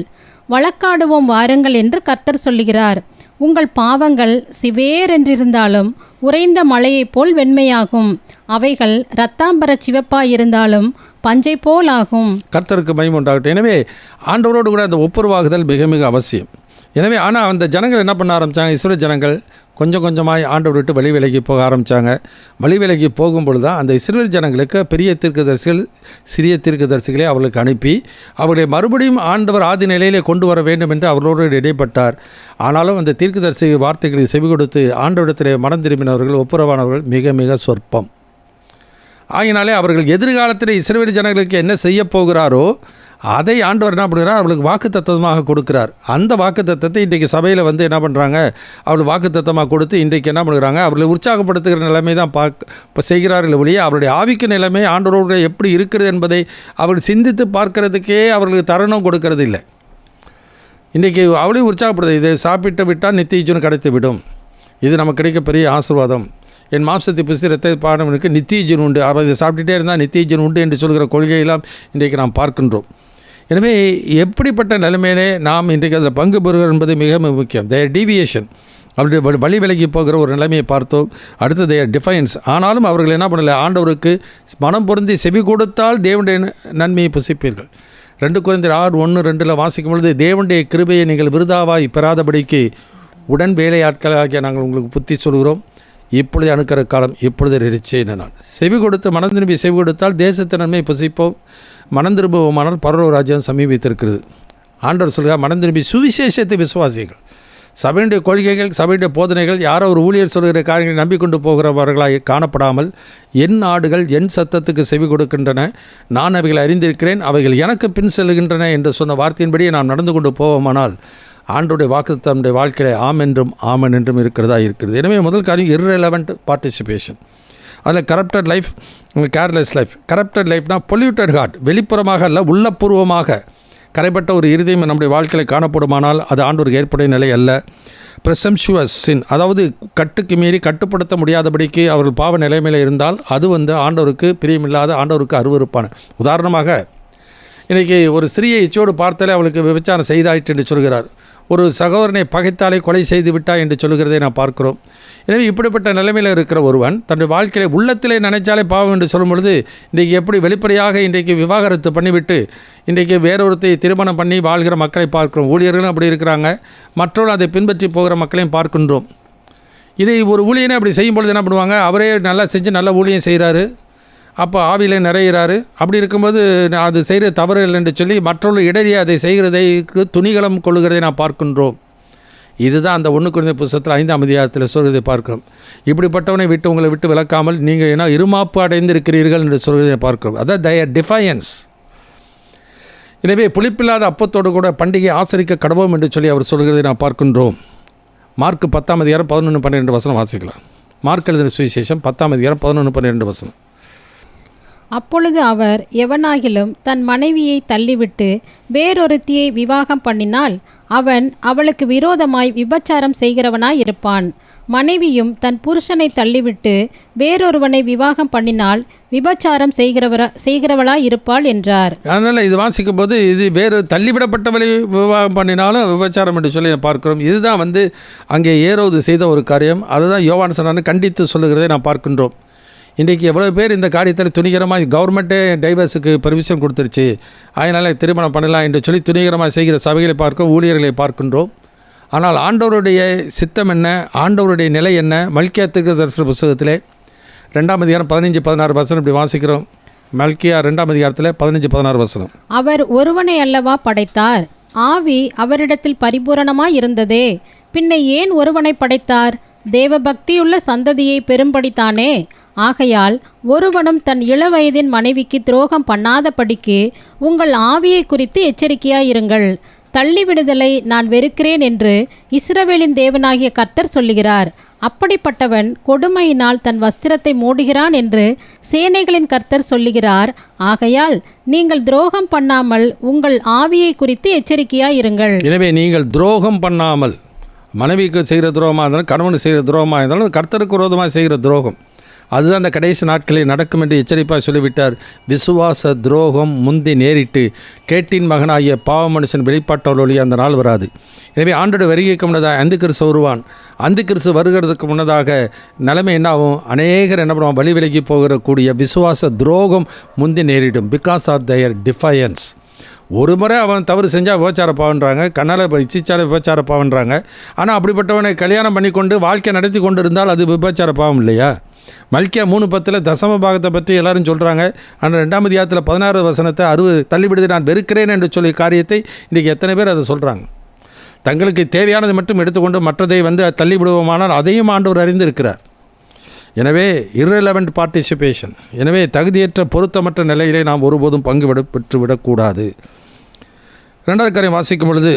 வழக்காடுவோம் வாருங்கள் என்று கர்த்தர் சொல்லுகிறார். உங்கள் பாவங்கள் சிவேரென்றிருந்தாலும் உறைந்த மழையைப் போல் வெண்மையாகும். அவைகள் இரத்தாம்பர சிவப்பாயிருந்தாலும் பஞ்சை போல் ஆகும். கர்த்தருக்கு மகிமை உண்டாகட்டும். எனவே ஆண்டவரோடு கூட அந்த ஒப்புரவாகுதல் மிக மிக அவசியம். எனவே ஆனால் அந்த ஜனங்கள் என்ன பண்ண ஆரம்பித்தாங்க, இஸ்ரவேல் ஜனங்கள் கொஞ்சம் கொஞ்சமாய் ஆண்டவர் விட்டு வழி விலகி போக ஆரம்பித்தாங்க. வழி விலகி போகும்பொழுது தான் அந்த இஸ்ரவேல் ஜனங்களுக்கு பெரிய தீர்க்கதரிசிகள் சிறிய தீர்க்கதரிசிகளை அவர்களுக்கு அனுப்பி அவர்களை மறுபடியும் ஆண்டவர் ஆதி நிலையிலே கொண்டு வர வேண்டும் என்று அவர்களோடு இடைப்பட்டார். ஆனாலும் அந்த தீர்க்கதரிசி வார்த்தைகளை செவி கொடுத்து ஆண்டவரிடத்திலே மனம் திரும்பினவர்கள் ஒப்புரவானவர்கள் மிக மிக சொற்பம். ஆகினாலே அவர்கள் எதிர்காலத்தில் இஸ்ரவேல் ஜனங்களுக்கு என்ன செய்ய போகிறாரோ அதை ஆண்டவர் என்ன பண்ணுறார், அவளுக்கு வாக்குத்தத்தமாக கொடுக்குறார். அந்த வாக்குத்தத்தத்தை இன்றைக்கு சபையில் வந்து என்ன பண்ணுறாங்க, அவளுக்கு வாக்குத்தத்தமாக கொடுத்து இன்றைக்கு என்ன பண்ணுறாங்க, அவர்களை உற்சாகப்படுத்துகிற நிலைமை தான் இப்போ செய்கிறார்கள் ஒழிய அவருடைய ஆவிக்கு நிலைமை ஆண்டவரோட எப்படி இருக்கிறது என்பதை அவர்கள் சிந்தித்து பார்க்கறதுக்கே அவர்களுக்கு தருணம் கொடுக்கறது இல்லை. இன்றைக்கி அவளையும் உற்சாகப்படுது, இதை சாப்பிட்டு விட்டால் நித்திய ஜீவன் கிடைத்து விடும், இது நமக்கு கிடைக்க பெரிய ஆசீர்வாதம், என் மாம்சத்தை புசி ரத்தை பாடவனுக்கு நித்திய ஜீவன் உண்டு, அவர் இதை சாப்பிட்டுட்டே இருந்தால் நித்திய ஜீவன் உண்டு என்று சொல்கிற கொள்கையெல்லாம் இன்றைக்கு நாம் பார்க்கின்றோம். எனவே எப்படிப்பட்ட நிலைமையிலே நாம் இன்றைக்கு அதில் பங்கு பெறுகிறோம் என்பது மிக முக்கியம். தேர் டீவியேஷன், அவருடைய வழி விலகி போகிற ஒரு நிலைமையை பார்த்தோம். அடுத்து தேர் டிஃபைன்ஸ். ஆனாலும் அவர்கள் என்ன பண்ணலை, ஆண்டவருக்கு மனம் பொருந்தி செவி கொடுத்தால் தேவனுடைய நன்மையை புசிப்பீர்கள். 2 கொரிந்தியர் 6:1-2 வாசிக்கும் பொழுது, தேவனுடைய கிருபையை நீங்கள் விருதாவாய் பெறாதபடிக்கு உடன் வேலையாட்களாகிய நாங்கள் உங்களுக்கு புத்தி சொல்கிறோம், இப்பொழுது அணுக்கிற காலம் இப்பொழுது நிச்சயம் நான். செவி கொடுத்து மனம் திரும்பி செவி கொடுத்தால் தேசத்தை நன்மை புசிப்போம், மனம் திரும்புவோமானால் பரலோக ராஜ்யம் சமீபித்திருக்கிறது. ஆண்டவர் சொல்கிறார், மனம் திரும்பி சுவிசேஷத்தை விசுவாசிகள். சபையுடைய கொள்கைகள், சபையுடைய போதனைகள், யாரோ ஒரு ஊழியர் சொல்கிற காரியங்களை நம்பிக்கொண்டு போகிறவர்களாய் காணப்படாமல், என் ஆடுகள் என் சத்தத்துக்கு செவி கொடுக்கின்றன, நான் அவைகளை அறிந்திருக்கிறேன், அவைகள் எனக்கு பின் செல்கின்றன என்று சொன்ன வார்த்தையின்படியே நாம் நடந்து கொண்டு போவோமானால் ஆண்டோடைய வாக்கு தன்னுடைய வாழ்க்கையில் ஆம் என்றும் ஆமன் என்றும் இருக்கிறதா இருக்கிறது. எனவே முதல் காரியம் இர்ரெலவெண்ட் பார்ட்டிசிபேஷன். அதில் corrupted life, careless life. Corrupted லைஃப்னால் பொல்யூட்டட் ஹார்ட், வெளிப்புறமாக அல்ல உள்ளபூர்வமாக கரைப்பட்ட ஒரு இருதயம் நம்முடைய வாழ்க்கையில் காணப்படுமானால் அது ஆண்டவருக்கு ஏற்புடைய நிலை அல்ல. ப்ரெசம்ஷுவஸ் சின், அதாவது கட்டுக்கு மீறி கட்டுப்படுத்த முடியாதபடிக்கு அவர்கள் பாவ நிலைமையில் இருந்தால் அது ஆண்டவருக்கு பிரியமில்லாத, ஆண்டவருக்கு அருவருப்பான. உதாரணமாக இன்றைக்கி ஒரு ஸ்திரீயை இச்சோடு பார்த்தாலே அவளுக்கு விபச்சாரம் செய்தாயிற்று என்று சொல்கிறார். ஒரு சகோதரனை பகைத்தாலே கொலை செய்து விட்டா என்று சொல்கிறதை நாம் பார்க்கிறோம். எனவே இப்படிப்பட்ட நிலைமையில் இருக்கிற ஒருவன் தன்னுடைய வாழ்க்கையை உள்ளத்திலே நினைச்சாலே பாவம் என்று சொல்லும் பொழுது இன்றைக்கு எப்படி வெளிப்படையாக இன்றைக்கு விவாகரத்து பண்ணிவிட்டு இன்றைக்கு வேறொருத்தை திருமணம் பண்ணி வாழ்கிற மக்களை பார்க்கிறோம். ஊழியர்களும் அப்படி இருக்கிறாங்க, மற்றவர்கள் அதை பின்பற்றி போகிற மக்களையும் பார்க்கின்றோம். இதை ஒரு ஊழியனை அப்படி செய்யும் பொழுது என்ன பண்ணுவாங்க, அவரே நல்லா செஞ்சு நல்ல ஊழியம் செய்கிறாரு, அப்போ ஆவியில் நிறையிறாரு. அப்படி இருக்கும்போது அது செய்கிற தவறுகள் என்று சொல்லி மற்றவர்கள் இடறி அதை செய்கிறதைக்கு துணிகலம் கொள்ளுகிறதை நாம் பார்க்கின்றோம். இதுதான் அந்த 1 கொரிந்தியர் புத்தகத்தில் 5ஆம் அதிகாரத்தில் சொல்வதை பார்க்கிறோம். இப்படிப்பட்டவனை விட்டு உங்களை விட்டு விலக்காமல் நீங்கள் ஏன்னா இருமாப்பு அடைந்திருக்கிறீர்கள் என்று சொல்வதை பார்க்கிறோம். அதான் தயர் டிஃபையன்ஸ். எனவே புளிப்பில்லாத அப்பத்தோடு கூட பண்டிகை ஆசரிக்க கடவோம் என்று சொல்லி அவர் சொல்கிறதை நாம் பார்க்கின்றோம். மார்க் 10ஆம் அதிகாரம் 11-12 வாசிக்கலாம். மார்க் எழுதின சுவிசேஷம் 10ஆம் அதிகாரம் 11-12. அப்பொழுது அவர், எவனாகிலும் தன் மனைவியை தள்ளிவிட்டு வேறொருத்தியை விவாகம் பண்ணினால் அவன் அவளுக்கு விரோதமாய் விபச்சாரம் செய்கிறவனாய் இருப்பான். மனைவியும் தன் புருஷனை தள்ளிவிட்டு வேறொருவனை விவாகம் பண்ணினால் விபச்சாரம் செய்கிறவளாய் இருப்பாள் என்றார். அதனால் இது வாசிக்கும் போது இது வேறு தள்ளிவிடப்பட்டவளை விவாகம் பண்ணினாலும் விபச்சாரம் என்று சொல்லி பார்க்கிறோம். இதுதான் அங்கே ஏரோது செய்த ஒரு காரியம். அதுதான் யோவான் சொன்னான்னு கண்டித்து சொல்லுகிறதை நாம் பார்க்கின்றோம். இன்றைக்கி எவ்வளோ பேர் இந்த காரியத்தில் துணிகரமாக கவர்மெண்ட்டே டைவர்ஸுக்கு பெர்மிஷன் கொடுத்துருச்சு, அதனால் திருமணம் பண்ணலாம் என்று சொல்லி துணிகரமாக செய்கிற சபைகளை பார்க்கிறோம், ஊழியர்களை பார்க்கின்றோம். ஆனால் ஆண்டவருடைய சித்தம் என்ன, ஆண்டவருடைய நிலை என்ன? மல்கியா தீர்க்கதரிசன புத்தகத்திலே 2ஆம் அதிகாரம் 15-16 இப்படி வாசிக்கிறோம். மல்கியா 2ஆம் அதிகாரத்தில் 15-16. அவர் ஒருவனை அல்லவா படைத்தார், ஆவி அவரிடத்தில் பரிபூரணமாய் இருந்ததே, பின்ன ஏன் ஒருவனை படைத்தார்? தேவ பக்தியுள்ள சந்ததியை பெரும்படித்தானே. ஆகையால் ஒருவனும் தன் இளவயதின் மனைவிக்கு துரோகம் பண்ணாதபடிக்கு உங்கள் ஆவியை குறித்து எச்சரிக்கையாயிருங்கள். தள்ளிவிடுதலை நான் வெறுக்கிறேன் என்று இஸ்ரவேலின் தேவனாகிய கர்த்தர் சொல்லுகிறார். அப்படிப்பட்டவன் கொடுமையினால் தன் வஸ்திரத்தை மூடுகிறான் என்று சேனைகளின் கர்த்தர் சொல்லுகிறார். ஆகையால் நீங்கள் துரோகம் பண்ணாமல் உங்கள் ஆவியை குறித்து எச்சரிக்கையாயிருங்கள். எனவே நீங்கள் துரோகம் பண்ணாமல், மனைவிக்கு செய்கிற துரோகமாக இருந்தாலும் கணவனுக்கு செய்கிற துரோகமாக இருந்தாலும் கர்த்தருக்கு விரோதமாக செய்கிற துரோகம், அதுதான் அந்த கடைசி நாட்களில் நடக்கும் என்று எச்சரிப்பாக சொல்லிவிட்டார். விசுவாச துரோகம் முந்தி நேரிட்டு கேட்டின் மகனாகிய பாவ மனுஷன் வெளிப்பாட்டவர்களொழி அந்த நாள் வராது. எனவே ஆண்டோட வருகைக்கு முன்னதாக அந்த கிறிஸ்து வருவான். அந்த கிறிஸ்து வருகிறதுக்கு முன்னதாக நிலைமை என்னாகும், அநேகர் என்ன பண்ணுவான், வழி விலகி போகிறக்கூடிய விசுவாச துரோகம் முந்தி நேரிடும். Because of their defiance. ஒரு முறை அவன் தவறு செஞ்சால் விபச்சார பாவன்றாங்க, கண்ணால் இச்சிச்சால விபச்சார பாவன்றாங்க. ஆனால் அப்படிப்பட்டவனை கல்யாணம் பண்ணி கொண்டு வாழ்க்கை நடத்தி கொண்டு இருந்தால் அது விபச்சார பாவம் இல்லையா? மல்கியா 3:10 தசம பாகத்தை பற்றி எல்லாரும் சொல்கிறாங்க. ஆனால் 2ஆம் அதிகாரத்தில் 16 வசனத்தை 60 தள்ளிவிடுது நான் வெறுக்கிறேன் என்று சொல்லி காரியத்தை இன்றைக்கி எத்தனை பேர் அதை சொல்கிறாங்க? தங்களுக்கு தேவையானதை மட்டும் எடுத்துக்கொண்டு மற்றதை தள்ளி விடுவோமானால் அதையும் ஆண்டவர் அறிந்திருக்கிறார். எனவே இர்ரெலவெண்ட் பார்ட்டிசிபேஷன். எனவே தகுதியற்ற பொருத்தமற்ற நிலையிலே நாம் ஒருபோதும் பங்கு பெற்றுவிடக்கூடாது. 2வது காரியம் வாசிக்கும் பொழுது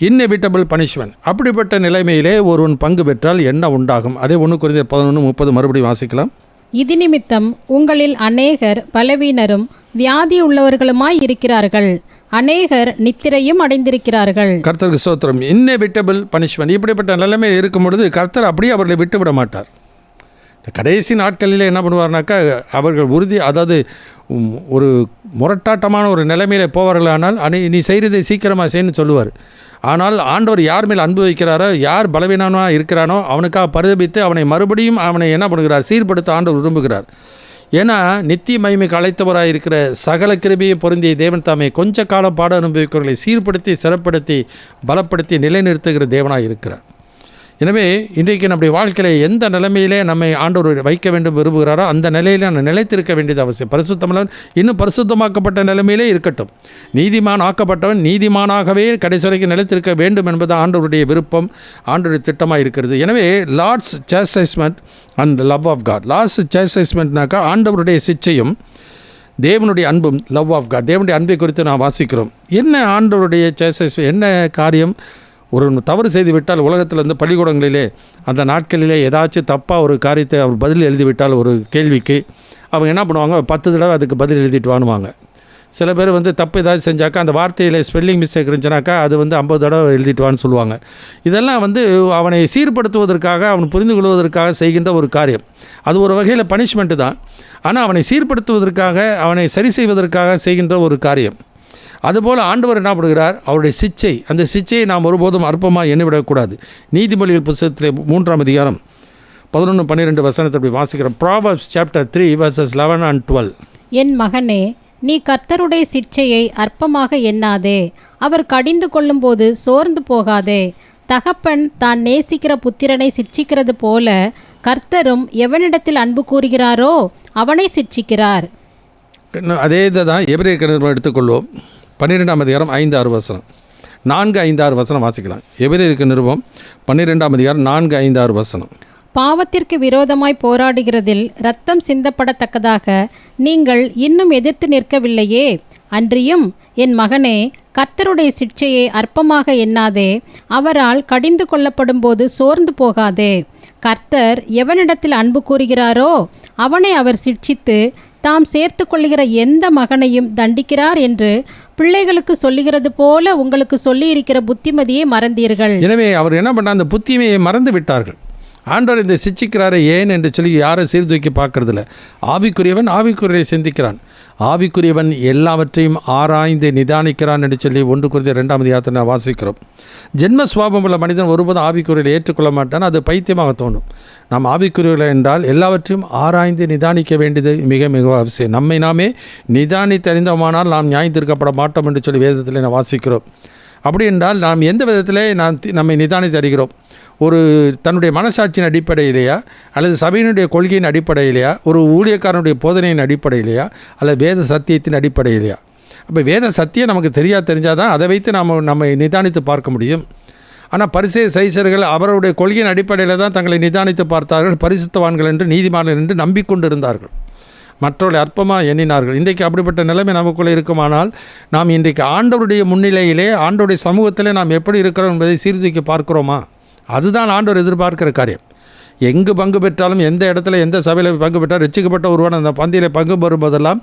இன்னெவிட்டபிள் பனிஷ்மெண்ட். அப்படிப்பட்ட நிலைமையிலே ஒருவன் பங்கு பெற்றால் என்ன உண்டாகும்? அதே 1 கொரிந்தியர் 11:30 மறுபடியும் வாசிக்கலாம். இது நிமித்தம் உங்களில் அநேகர் பலவீனரும் வியாதி உள்ளவர்களுமாய் இருக்கிறார்கள், அநேகர் நித்திரையும் அடைந்திருக்கிறார்கள். கர்த்தருக்கு ஸ்தோத்திரம். Inevitable punishment. இப்படிப்பட்ட நிலைமை இருக்கும் பொழுது கர்த்தர் அப்படியே அவர்களை விட்டு விட மாட்டார். இந்த கடைசி நாட்களில் என்ன பண்ணுவார்னாக்கா, அவர்கள் உறுதி, அதாவது ஒரு முரட்டாட்டமான ஒரு நிலைமையில் போவார்களானால் நீ செய்கிறதை சீக்கிரமாக செய்யணும்னு சொல்லுவார். ஆனால் ஆண்டவர் யார் மேல் அன்பு வைக்கிறாரோ, யார் பலவீனமாக இருக்கிறானோ அவனுக்காக பரிதபித்து அவனை மறுபடியும் அவனை என்ன பண்ணுகிறார்? சீர்படுத்த ஆண்டவர் விரும்புகிறார். ஏன்னா நித்திய மகிமைக்கு அழைத்தவராக இருக்கிற சகல கிருபையை பொருந்திய தேவன் தாமே கொஞ்ச காலம் பாட அனுபவிக்கிறவர்களை சீர்படுத்தி சிறப்படுத்தி பலப்படுத்தி நிலைநிறுத்துகிற தேவனாக இருக்கிறார். எனவே இன்றைக்கு நம்முடைய வாழ்க்கையில் எந்த நிலைமையிலே நம்மை ஆண்டவர் வைக்க வேண்டும் விரும்புகிறாரோ அந்த நிலையில் நான் நிலைத்திருக்க வேண்டியது அவசியம். பரிசுத்தமுள்ளவன் இன்னும் பரிசுத்தமாக்கப்பட்ட நிலைமையிலே இருக்கட்டும். நீதிமான் ஆக்கப்பட்டவன் நீதிமானாகவே கடைசி வரைக்கும் நிலைத்திருக்க வேண்டும் என்பது ஆண்டவருடைய விருப்பம், ஆண்டவருடைய திட்டமாக இருக்கிறது. எனவே Lord's chastisement and love of God. Lord's சாஸ்டைஸ்மெண்ட்னாக்கா ஆண்டவருடைய சிச்சையும் தேவனுடைய அன்பும், லவ் ஆஃப் காட், தேவனுடைய அன்பை குறித்து நான் வாசிக்கிறோம். என்ன ஆண்டவருடைய சாஸ்டைஸ்மெண்ட்? என்ன காரியம்? ஒரு தவறு செய்து விட்டால் உலகத்தில் வந்து பள்ளிக்கூடங்களிலே அந்த நாட்களிலே ஏதாச்சும் தப்பாக ஒரு காரியத்தை அவர் பதில் எழுதிவிட்டால் ஒரு கேள்விக்கு அவங்க என்ன பண்ணுவாங்க? 10 தடவை அதுக்கு பதில் எழுதிட்டு வாங்குவாங்க. சில பேர் வந்து தப்பு ஏதாவது செஞ்சாக்கா அந்த வார்த்தையில் ஸ்பெல்லிங் மிஸ்டேக் இருந்துச்சுனாக்கா அது வந்து 50 தடவை எழுதிட்டு வான்னு சொல்லுவாங்க. இதெல்லாம் வந்து அவனை சீர்படுத்துவதற்காக, அவன் புரிந்து கொள்வதற்காக செய்கின்ற ஒரு காரியம். அது ஒரு வகையில் பனிஷ்மெண்ட்டு தான். ஆனால் அவனை சீர்படுத்துவதற்காக, அவனை சரி செய்வதற்காக செய்கின்ற ஒரு காரியம். அதுபோல் ஆண்டவர் என்ன பண்ணுகிறார்? அவருடைய சிச்சை, அந்த சிச்சையை நாம் ஒருபோதும் அற்பமாக எண்ணிவிடக்கூடாது. நீதிமொழிகள் புத்தகத்தில் 3ஆம் அதிகாரம் 11-12 வசனத்தை அப்படி வாசிக்கிறோம். Proverbs chapter 3 verses 11 and 12. என் மகனே, நீ கர்த்தருடைய சிற்சையை அற்பமாக எண்ணாதே, அவர் கடிந்து கொள்ளும்போது சோர்ந்து போகாதே. தகப்பன் தான் நேசிக்கிற புத்திரனை சிட்சிக்கிறது போல கர்த்தரும் எவனிடத்தில் அன்பு கூறுகிறாரோ அவனை சிட்சிக்கிறார். அதே இதை தான் எபிரேயர் நிருபம் எடுத்துக்கொள்வோம். 12ஆம் அதிகாரம் 5-6 வசனம், 4-5-6 வசனம் வாசிக்கலாம். எபிரேயர் நிருபம் 12ஆம் அதிகாரம் 4-5-6 வசனம். பாவத்திற்கு விரோதமாய் போராடுகிறதில் இரத்தம் சிந்தப்படத்தக்கதாக நீங்கள் இன்னும் எதிர்த்து நிற்கவில்லையே. அன்றியும் என் மகனே, கர்த்தருடைய சிட்சையை அற்பமாக எண்ணாதே, அவரால் கடிந்து கொள்ளப்படும் போது சோர்ந்து போகாதே. கர்த்தர் எவனிடத்தில் அன்பு கூறுகிறாரோ அவனை அவர் சிட்சித்து தாம் சேர்த்து கொள்ளுகிற எந்த மகனையும் தண்டிக்கிறார் என்று பிள்ளைகளுக்கு சொல்லுகிறது போல உங்களுக்கு சொல்லியிருக்கிற புத்திமதியை மறந்தீர்கள். எனவே அவர் என்ன பண்ணார்? அந்த புத்திமையை மறந்து விட்டார்கள். ஆண்டவர் இந்த சிச்சிக்கிறாரே ஏன் என்று சொல்லி யாரை சீர்தூக்கி பார்க்கறதில்ல. ஆவிக்குரியவன் ஆவிக்குரியவை சிந்திக்கிறான், ஆவிக்குரியவன் எல்லாவற்றையும் ஆராய்ந்து நிதானிக்கிறான் என்று சொல்லி 1 கொரிந்தியர் 2ஆம் அதிகாரத்தை நான் வாசிக்கிறோம். ஜென்ம சுவாபம் உள்ள மனிதன் ஒருபோதும் ஆவிக்குரியவை ஏற்றுக்கொள்ள மாட்டான். அது பைத்தியமாக தோணும். நாம் ஆவிக்குரியவர்கள் என்றால் எல்லாவற்றையும் ஆராய்ந்து நிதானிக்க வேண்டியது மிக மிக அவசியம். நம்மை நாமே நிதானித்து அறிந்தோமானால் நாம் நியாயத்திற்கப்பட மாட்டோம் என்று சொல்லி வேதத்தில் நான் வாசிக்கிறோம். அப்படி என்றால் நாம் எந்த விதத்தில் நம்மை நிதானித்து அறிகிறோம்? ஒரு தன்னுடைய மனசாட்சியின் அடிப்படையிலேயா, அல்லது சபையினுடைய கொள்கையின் அடிப்படையிலேயா, ஒரு ஊழியக்காரனுடைய போதனையின் அடிப்படையிலேயா, அல்லது வேத சத்தியத்தின் அடிப்படையிலேயா? அப்போ வேத சத்தியம் நமக்கு தெரிஞ்சால் தான் அதை வைத்து நம்மை நிதானித்து பார்க்க முடியும். ஆனால் பரிசேயர் சைசர்கள் அவருடைய கொள்கையின் அடிப்படையில் தான் தங்களை நிதானித்து பார்த்தார்கள். பரிசுத்தவான்கள் என்று, நீதிமான்கள் என்று நம்பிக்கொண்டு இருந்தார்கள். மற்றவர்களை அற்பமாக எண்ணினார்கள். இன்றைக்கு அப்படிப்பட்ட நிலைமை நமக்குள்ளே இருக்குமானால் நாம் இன்றைக்கு ஆண்டவருடைய முன்னிலையிலே, ஆண்டவருடைய சமூகத்திலே நாம் எப்படி இருக்கிறோம் என்பதை சீர்தூக்கி பார்க்கிறோமா? அதுதான் ஆண்டவர் எதிர்பார்க்கிற காரியம். எங்கு பங்கு பெற்றாலும், எந்த இடத்துல எந்த சபையில் பங்கு பெற்றால் ரட்சிக்கப்பட்ட ஒருவன் அந்த பந்தியில் பங்கு பெறும்போதெல்லாம்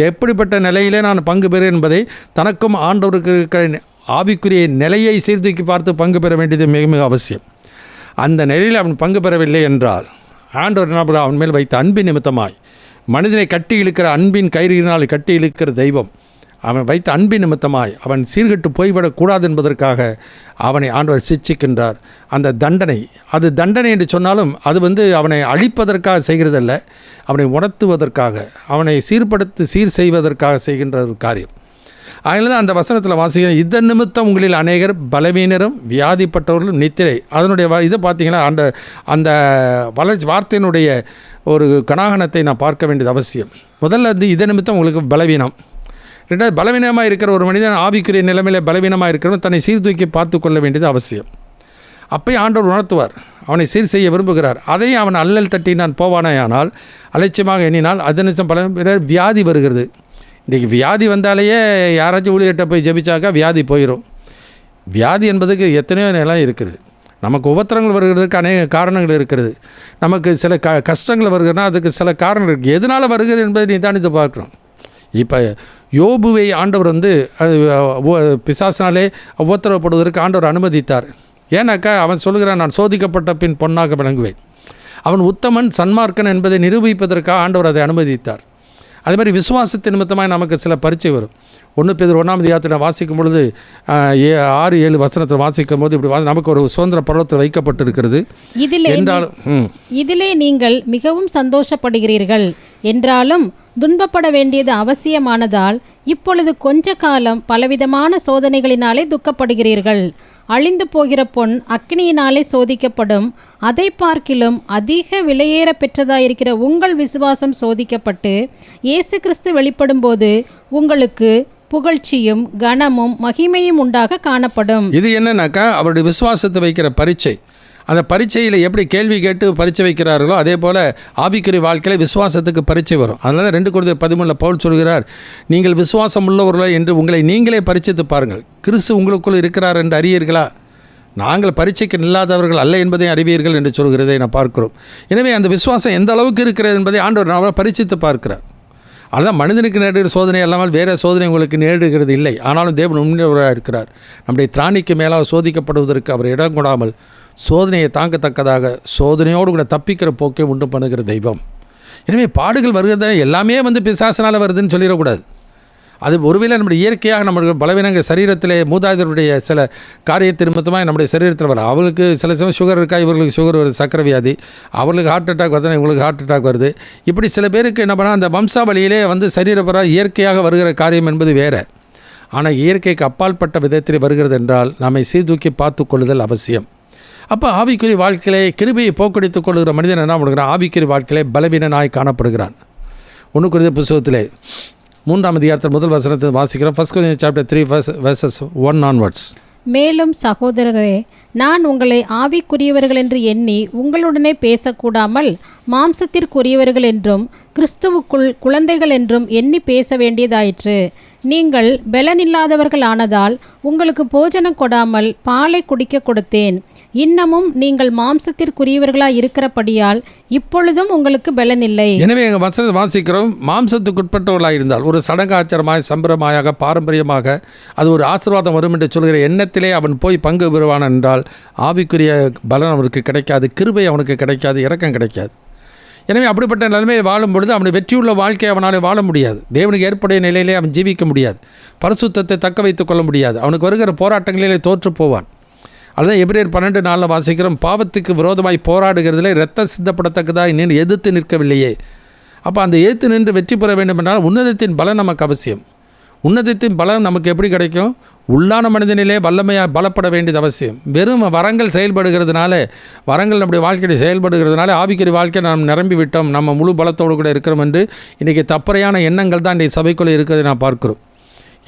எப்படிப்பட்ட நிலையிலே நான் பங்கு பெறும் என்பதை தனக்கும் ஆண்டவருக்கு இருக்கிற ஆவிக்குரிய நிலையை சீர்தூக்கி பார்த்து பங்கு பெற வேண்டியது மிக மிக அவசியம். அந்த நிலையில் அவன் பங்கு பெறவில்லை என்றால் ஆண்டவர் என்ன அவன் மேல் வைத்த அன்பின் நிமித்தமாய், மனிதனை கட்டி இழுக்கிற அன்பின் கயிறினால் கட்டி இழுக்கிற தெய்வம், அவன் வைத்த அன்பின் நிமித்தமாய் அவன் சீர்கெட்டு போய்விடக்கூடாது என்பதற்காக அவனை ஆண்டவர் சிட்சிக்கின்றார். அந்த தண்டனை, அது தண்டனை என்று சொன்னாலும் அது அவனை அழிப்பதற்காக செய்கிறதல்ல, அவனை உணர்த்துவதற்காக, அவனை சீர் செய்வதற்காக செய்கின்ற ஒரு காரியம். அதனால தான் அந்த வசனத்தில் வாசிக்கிற, இதன் நிமித்தம் உங்களில் அநேகர் பலவீனரும் வியாதிப்பட்டவர்களும் நித்திரை. அதனுடைய இதை பார்த்தீங்கன்னா அந்த வார்த்தையினுடைய ஒரு கனாகனத்தை நான் பார்க்க வேண்டியது அவசியம். முதல்ல இதன் நிமித்தம் உங்களுக்கு பலவீனம். ரெண்டாவது, பலவீனமாக இருக்கிற ஒரு மனிதன், ஆவிக்குரிய நிலைமையில் பலவீனமாக இருக்கிறவன் தன்னை சீர்தூக்கி பார்த்து கொள்ள வேண்டியது அவசியம். அப்போயும் ஆண்டவர் உணர்த்துவார், அவனை சீர் செய்ய விரும்புகிறார். அதையும் அவன் அல்லல் தட்டி நான் போவானேயானால், அலட்சியமாக எண்ணினால், அது நிமிஷம் பல வியாதி வருகிறது. இன்றைக்கி வியாதி வந்தாலேயே யாராச்சும் ஊழியர்கிட்ட போய் ஜெபிச்சாக்கா வியாதி போயிடும். வியாதி என்பதுக்கு எத்தனையோ நிலம் இருக்குது. நமக்கு உபத்திரங்கள் வருகிறதுக்கு அநேக காரணங்கள் இருக்கிறது. நமக்கு சில கஷ்டங்கள் வருகிறதுனா அதுக்கு சில காரணங்கள் இருக்குது. எதனால் வருகிறது என்பதை நிதானித்து பார்க்குறோம். இப்போ யோபுவை ஆண்டவர் பிசாசினாலே உபத்திரவப்படுவதற்கு ஆண்டவர் அனுமதித்தார். ஏன்னாக்கா அவன் சொல்கிறான், நான் சோதிக்கப்பட்ட பின் பொன்னாக விளங்குவேன். அவன் உத்தமன் சன்மார்க்கன் என்பதை நிரூபிப்பதற்காக ஆண்டவர் அதை அனுமதித்தார். அதே மாதிரி விசுவாசத்தின் நிமித்தமாக நமக்கு சில பரீட்சை வரும். 1 பேதுரு 1 வாசிக்கும் பொழுது 6-7 வசனத்தை வாசிக்கும் போது இப்படி நமக்கு ஒரு சுதந்திர பருவத்தில் வைக்கப்பட்டிருக்கிறது. இதிலே நீங்கள் மிகவும் சந்தோஷப்படுகிறீர்கள் என்றாலும் துன்பப்பட வேண்டியது அவசியமானதால் இப்பொழுது கொஞ்ச காலம் பலவிதமான சோதனைகளினாலே துக்கப்படுகிறீர்கள். அழிந்து போகிற பொன் அக்கினியினாலே சோதிக்கப்படும். அதை பார்க்கிலும் அதிக விலையேற பெற்றதாயிருக்கிற உங்கள் விசுவாசம் சோதிக்கப்பட்டு இயேசு கிறிஸ்து வெளிப்படும் போது உங்களுக்கு புகழ்ச்சியும் கனமும் மகிமையும் உண்டாக காணப்படும். இது என்னன்னாக்கா அவருடைய விசுவாசத்தை வைக்கிற பரீட்சை. அந்த பரீட்சையில் எப்படி கேள்வி கேட்டு பரீட்சை வைக்கிறார்களோ அதே போல் ஆவிக்குரிய வாழ்க்கையில் விசுவாசத்துக்கு பரீட்சை வரும். அதனால் 2 Corinthians 13 பவுல் சொல்கிறார், நீங்கள் விசுவாசம் உள்ளவர்களோ என்று உங்களை நீங்களே பரீட்சித்து பாருங்கள், கிறிஸ்து உங்களுக்குள் இருக்கிறார் என்று அறியீர்களா? நாங்கள் பரீட்சைக்கு நில்லாதவர்கள் அல்ல என்பதை அறிவீர்கள் என்று சொல்கிறதை நான் பார்க்கிறோம். எனவே அந்த விசுவாசம் எந்த அளவுக்கு இருக்கிறது என்பதை ஆண்டவர் நாம் பரீட்சித்து பார்க்கிறார். அதுதான் மனிதனுக்கு நேரிடுகிற சோதனை அல்லாமல் வேறு சோதனை உங்களுக்கு நேரிடுகிறது இல்லை. ஆனாலும் தேவன் உண்மையுள்ளவராக இருக்கிறார். நம்முடைய திராணிக்கு மேலாக சோதிக்கப்படுவதற்கு அவர் இடம் கொடாமல் சோதனையை தாங்கத்தக்கதாக சோதனையோடு கூட தப்பிக்கிற போக்கை உண்டு பண்ணுகிற தெய்வம். எனவே பாடுகள் வருகிறத எல்லாமே பிசாசினால் வருதுன்னு சொல்லிடக்கூடாது. அது ஒருவேளை நம்முடைய இயற்கையாக நம்மளுடைய பலவீனங்கள் சரீரத்திலே மூதாதையருடைய சில காரியத்தின் நிமித்தமாக நம்முடைய சரீரத்தில் வரும். அவங்களுக்கு சில சமயம் சுகர் இருக்கா, இவர்களுக்கு சுகர் வருது, சக்கரை வியாதி, அவர்களுக்கு ஹார்ட் அட்டாக் வருதுன்னா இவங்களுக்கு ஹார்ட் அட்டாக் வருது. இப்படி சில பேருக்கு என்ன பண்ணால் அந்த வம்சாவளியிலே சரீரப்பராக இயற்கையாக வருகிற காரியம் என்பது வேறு. ஆனால் இயற்கைக்கு அப்பாற்பட்ட விதத்தில் வருகிறது என்றால் நம்மை சீர்தூக்கி பார்த்து கொள்ளுதல் அவசியம். அப்போ ஆவிக்குரிய வாழ்க்கையிலே கிருபையை போக்கடித்துக் கொள்கிற மனிதன் என்ன பண்ணுகிறான்? ஆவிக்குரிய வாழ்க்கையிலே பலவீனனாய் காணப்படுகிறான். 1 Corinthians புத்தகத்திலே 3 முதல் வசனத்தை வாசிக்கிறோம். 1 Corinthians chapter 3 verses 1 onwards. மேலும் சகோதரரே, நான் உங்களை ஆவிக்குரியவர்கள் என்று எண்ணி உங்களுடனே பேசக்கூடாமல் மாம்சத்திற்குரியவர்கள் என்றும் கிறிஸ்துவுக்குள் குழந்தைகள் என்றும் எண்ணி பேச வேண்டியதாயிற்று. நீங்கள் பலனில்லாதவர்கள் ஆனதால் உங்களுக்கு போஜனம் கொடாமல் பாலை குடிக்க கொடுத்தேன். இன்னமும் நீங்கள் மாம்சத்திற்குரியவர்களாய் இருக்கிறபடியால் இப்பொழுதும் உங்களுக்கு பலனில்லை. எனவே எங்கள் வசனத்தை வாசிக்கிறோம், மாம்சத்துக்குட்பட்டவர்களாக இருந்தால் ஒரு சடங்காச்சாரமாய் சம்பிரமாயாக பாரம்பரியமாக அது ஒரு ஆசீர்வாதம் வரும் என்று சொல்கிற எண்ணத்திலே அவன் போய் பங்கு பெறுவான் என்றால் ஆவிக்குரிய பலன் அவனுக்கு கிடைக்காது, கிருபை அவனுக்கு கிடைக்காது, இரக்கம் கிடைக்காது. எனவே அப்படிப்பட்ட நிலைமையை வாழும் பொழுது அவனுடைய வெற்றியுள்ள வாழ்க்கையை அவனால் வாழ முடியாது. தேவனுக்கு ஏற்புடைய நிலையிலே அவன் ஜீவிக்க முடியாது, பரிசுத்தத்தை தக்க வைத்துக் கொள்ள முடியாது. அவனுக்கு வருகிற போராட்டங்களிலே தோற்று போவான். அதுதான் எபிரேயர் 12:4 வாசிக்கிறோம், பாவத்துக்கு விரோதமாய் போராடுகிறதிலே இரத்தம் சிந்தப்படத்தக்கதாக நீ எதிர்த்து நிற்கவில்லையே. அப்போ அந்த எதிர்த்து நின்று வெற்றி பெற வேண்டும் என்றால் உன்னதத்தின் பலம் நமக்கு அவசியம். உன்னதத்தின் பலம் நமக்கு எப்படி கிடைக்கும்? உள்ளான மனிதனிலே வல்லமையாக பலப்பட வேண்டியது அவசியம். வெறும் வரங்கள் செயல்படுகிறதுனால, வரங்கள் நம்முடைய வாழ்க்கையில் செயல்படுகிறதுனால ஆவிக்குரிய வாழ்க்கை நாம் நிரம்பி விட்டோம், நம்ம முழு பலத்தோடு கூட இருக்கிறோம் என்று இன்றைக்கி தப்பறையான எண்ணங்கள் தான் இன்றைக்கி சபைக்குள்ளே இருக்கிறதை நான் பார்க்கிறோம்.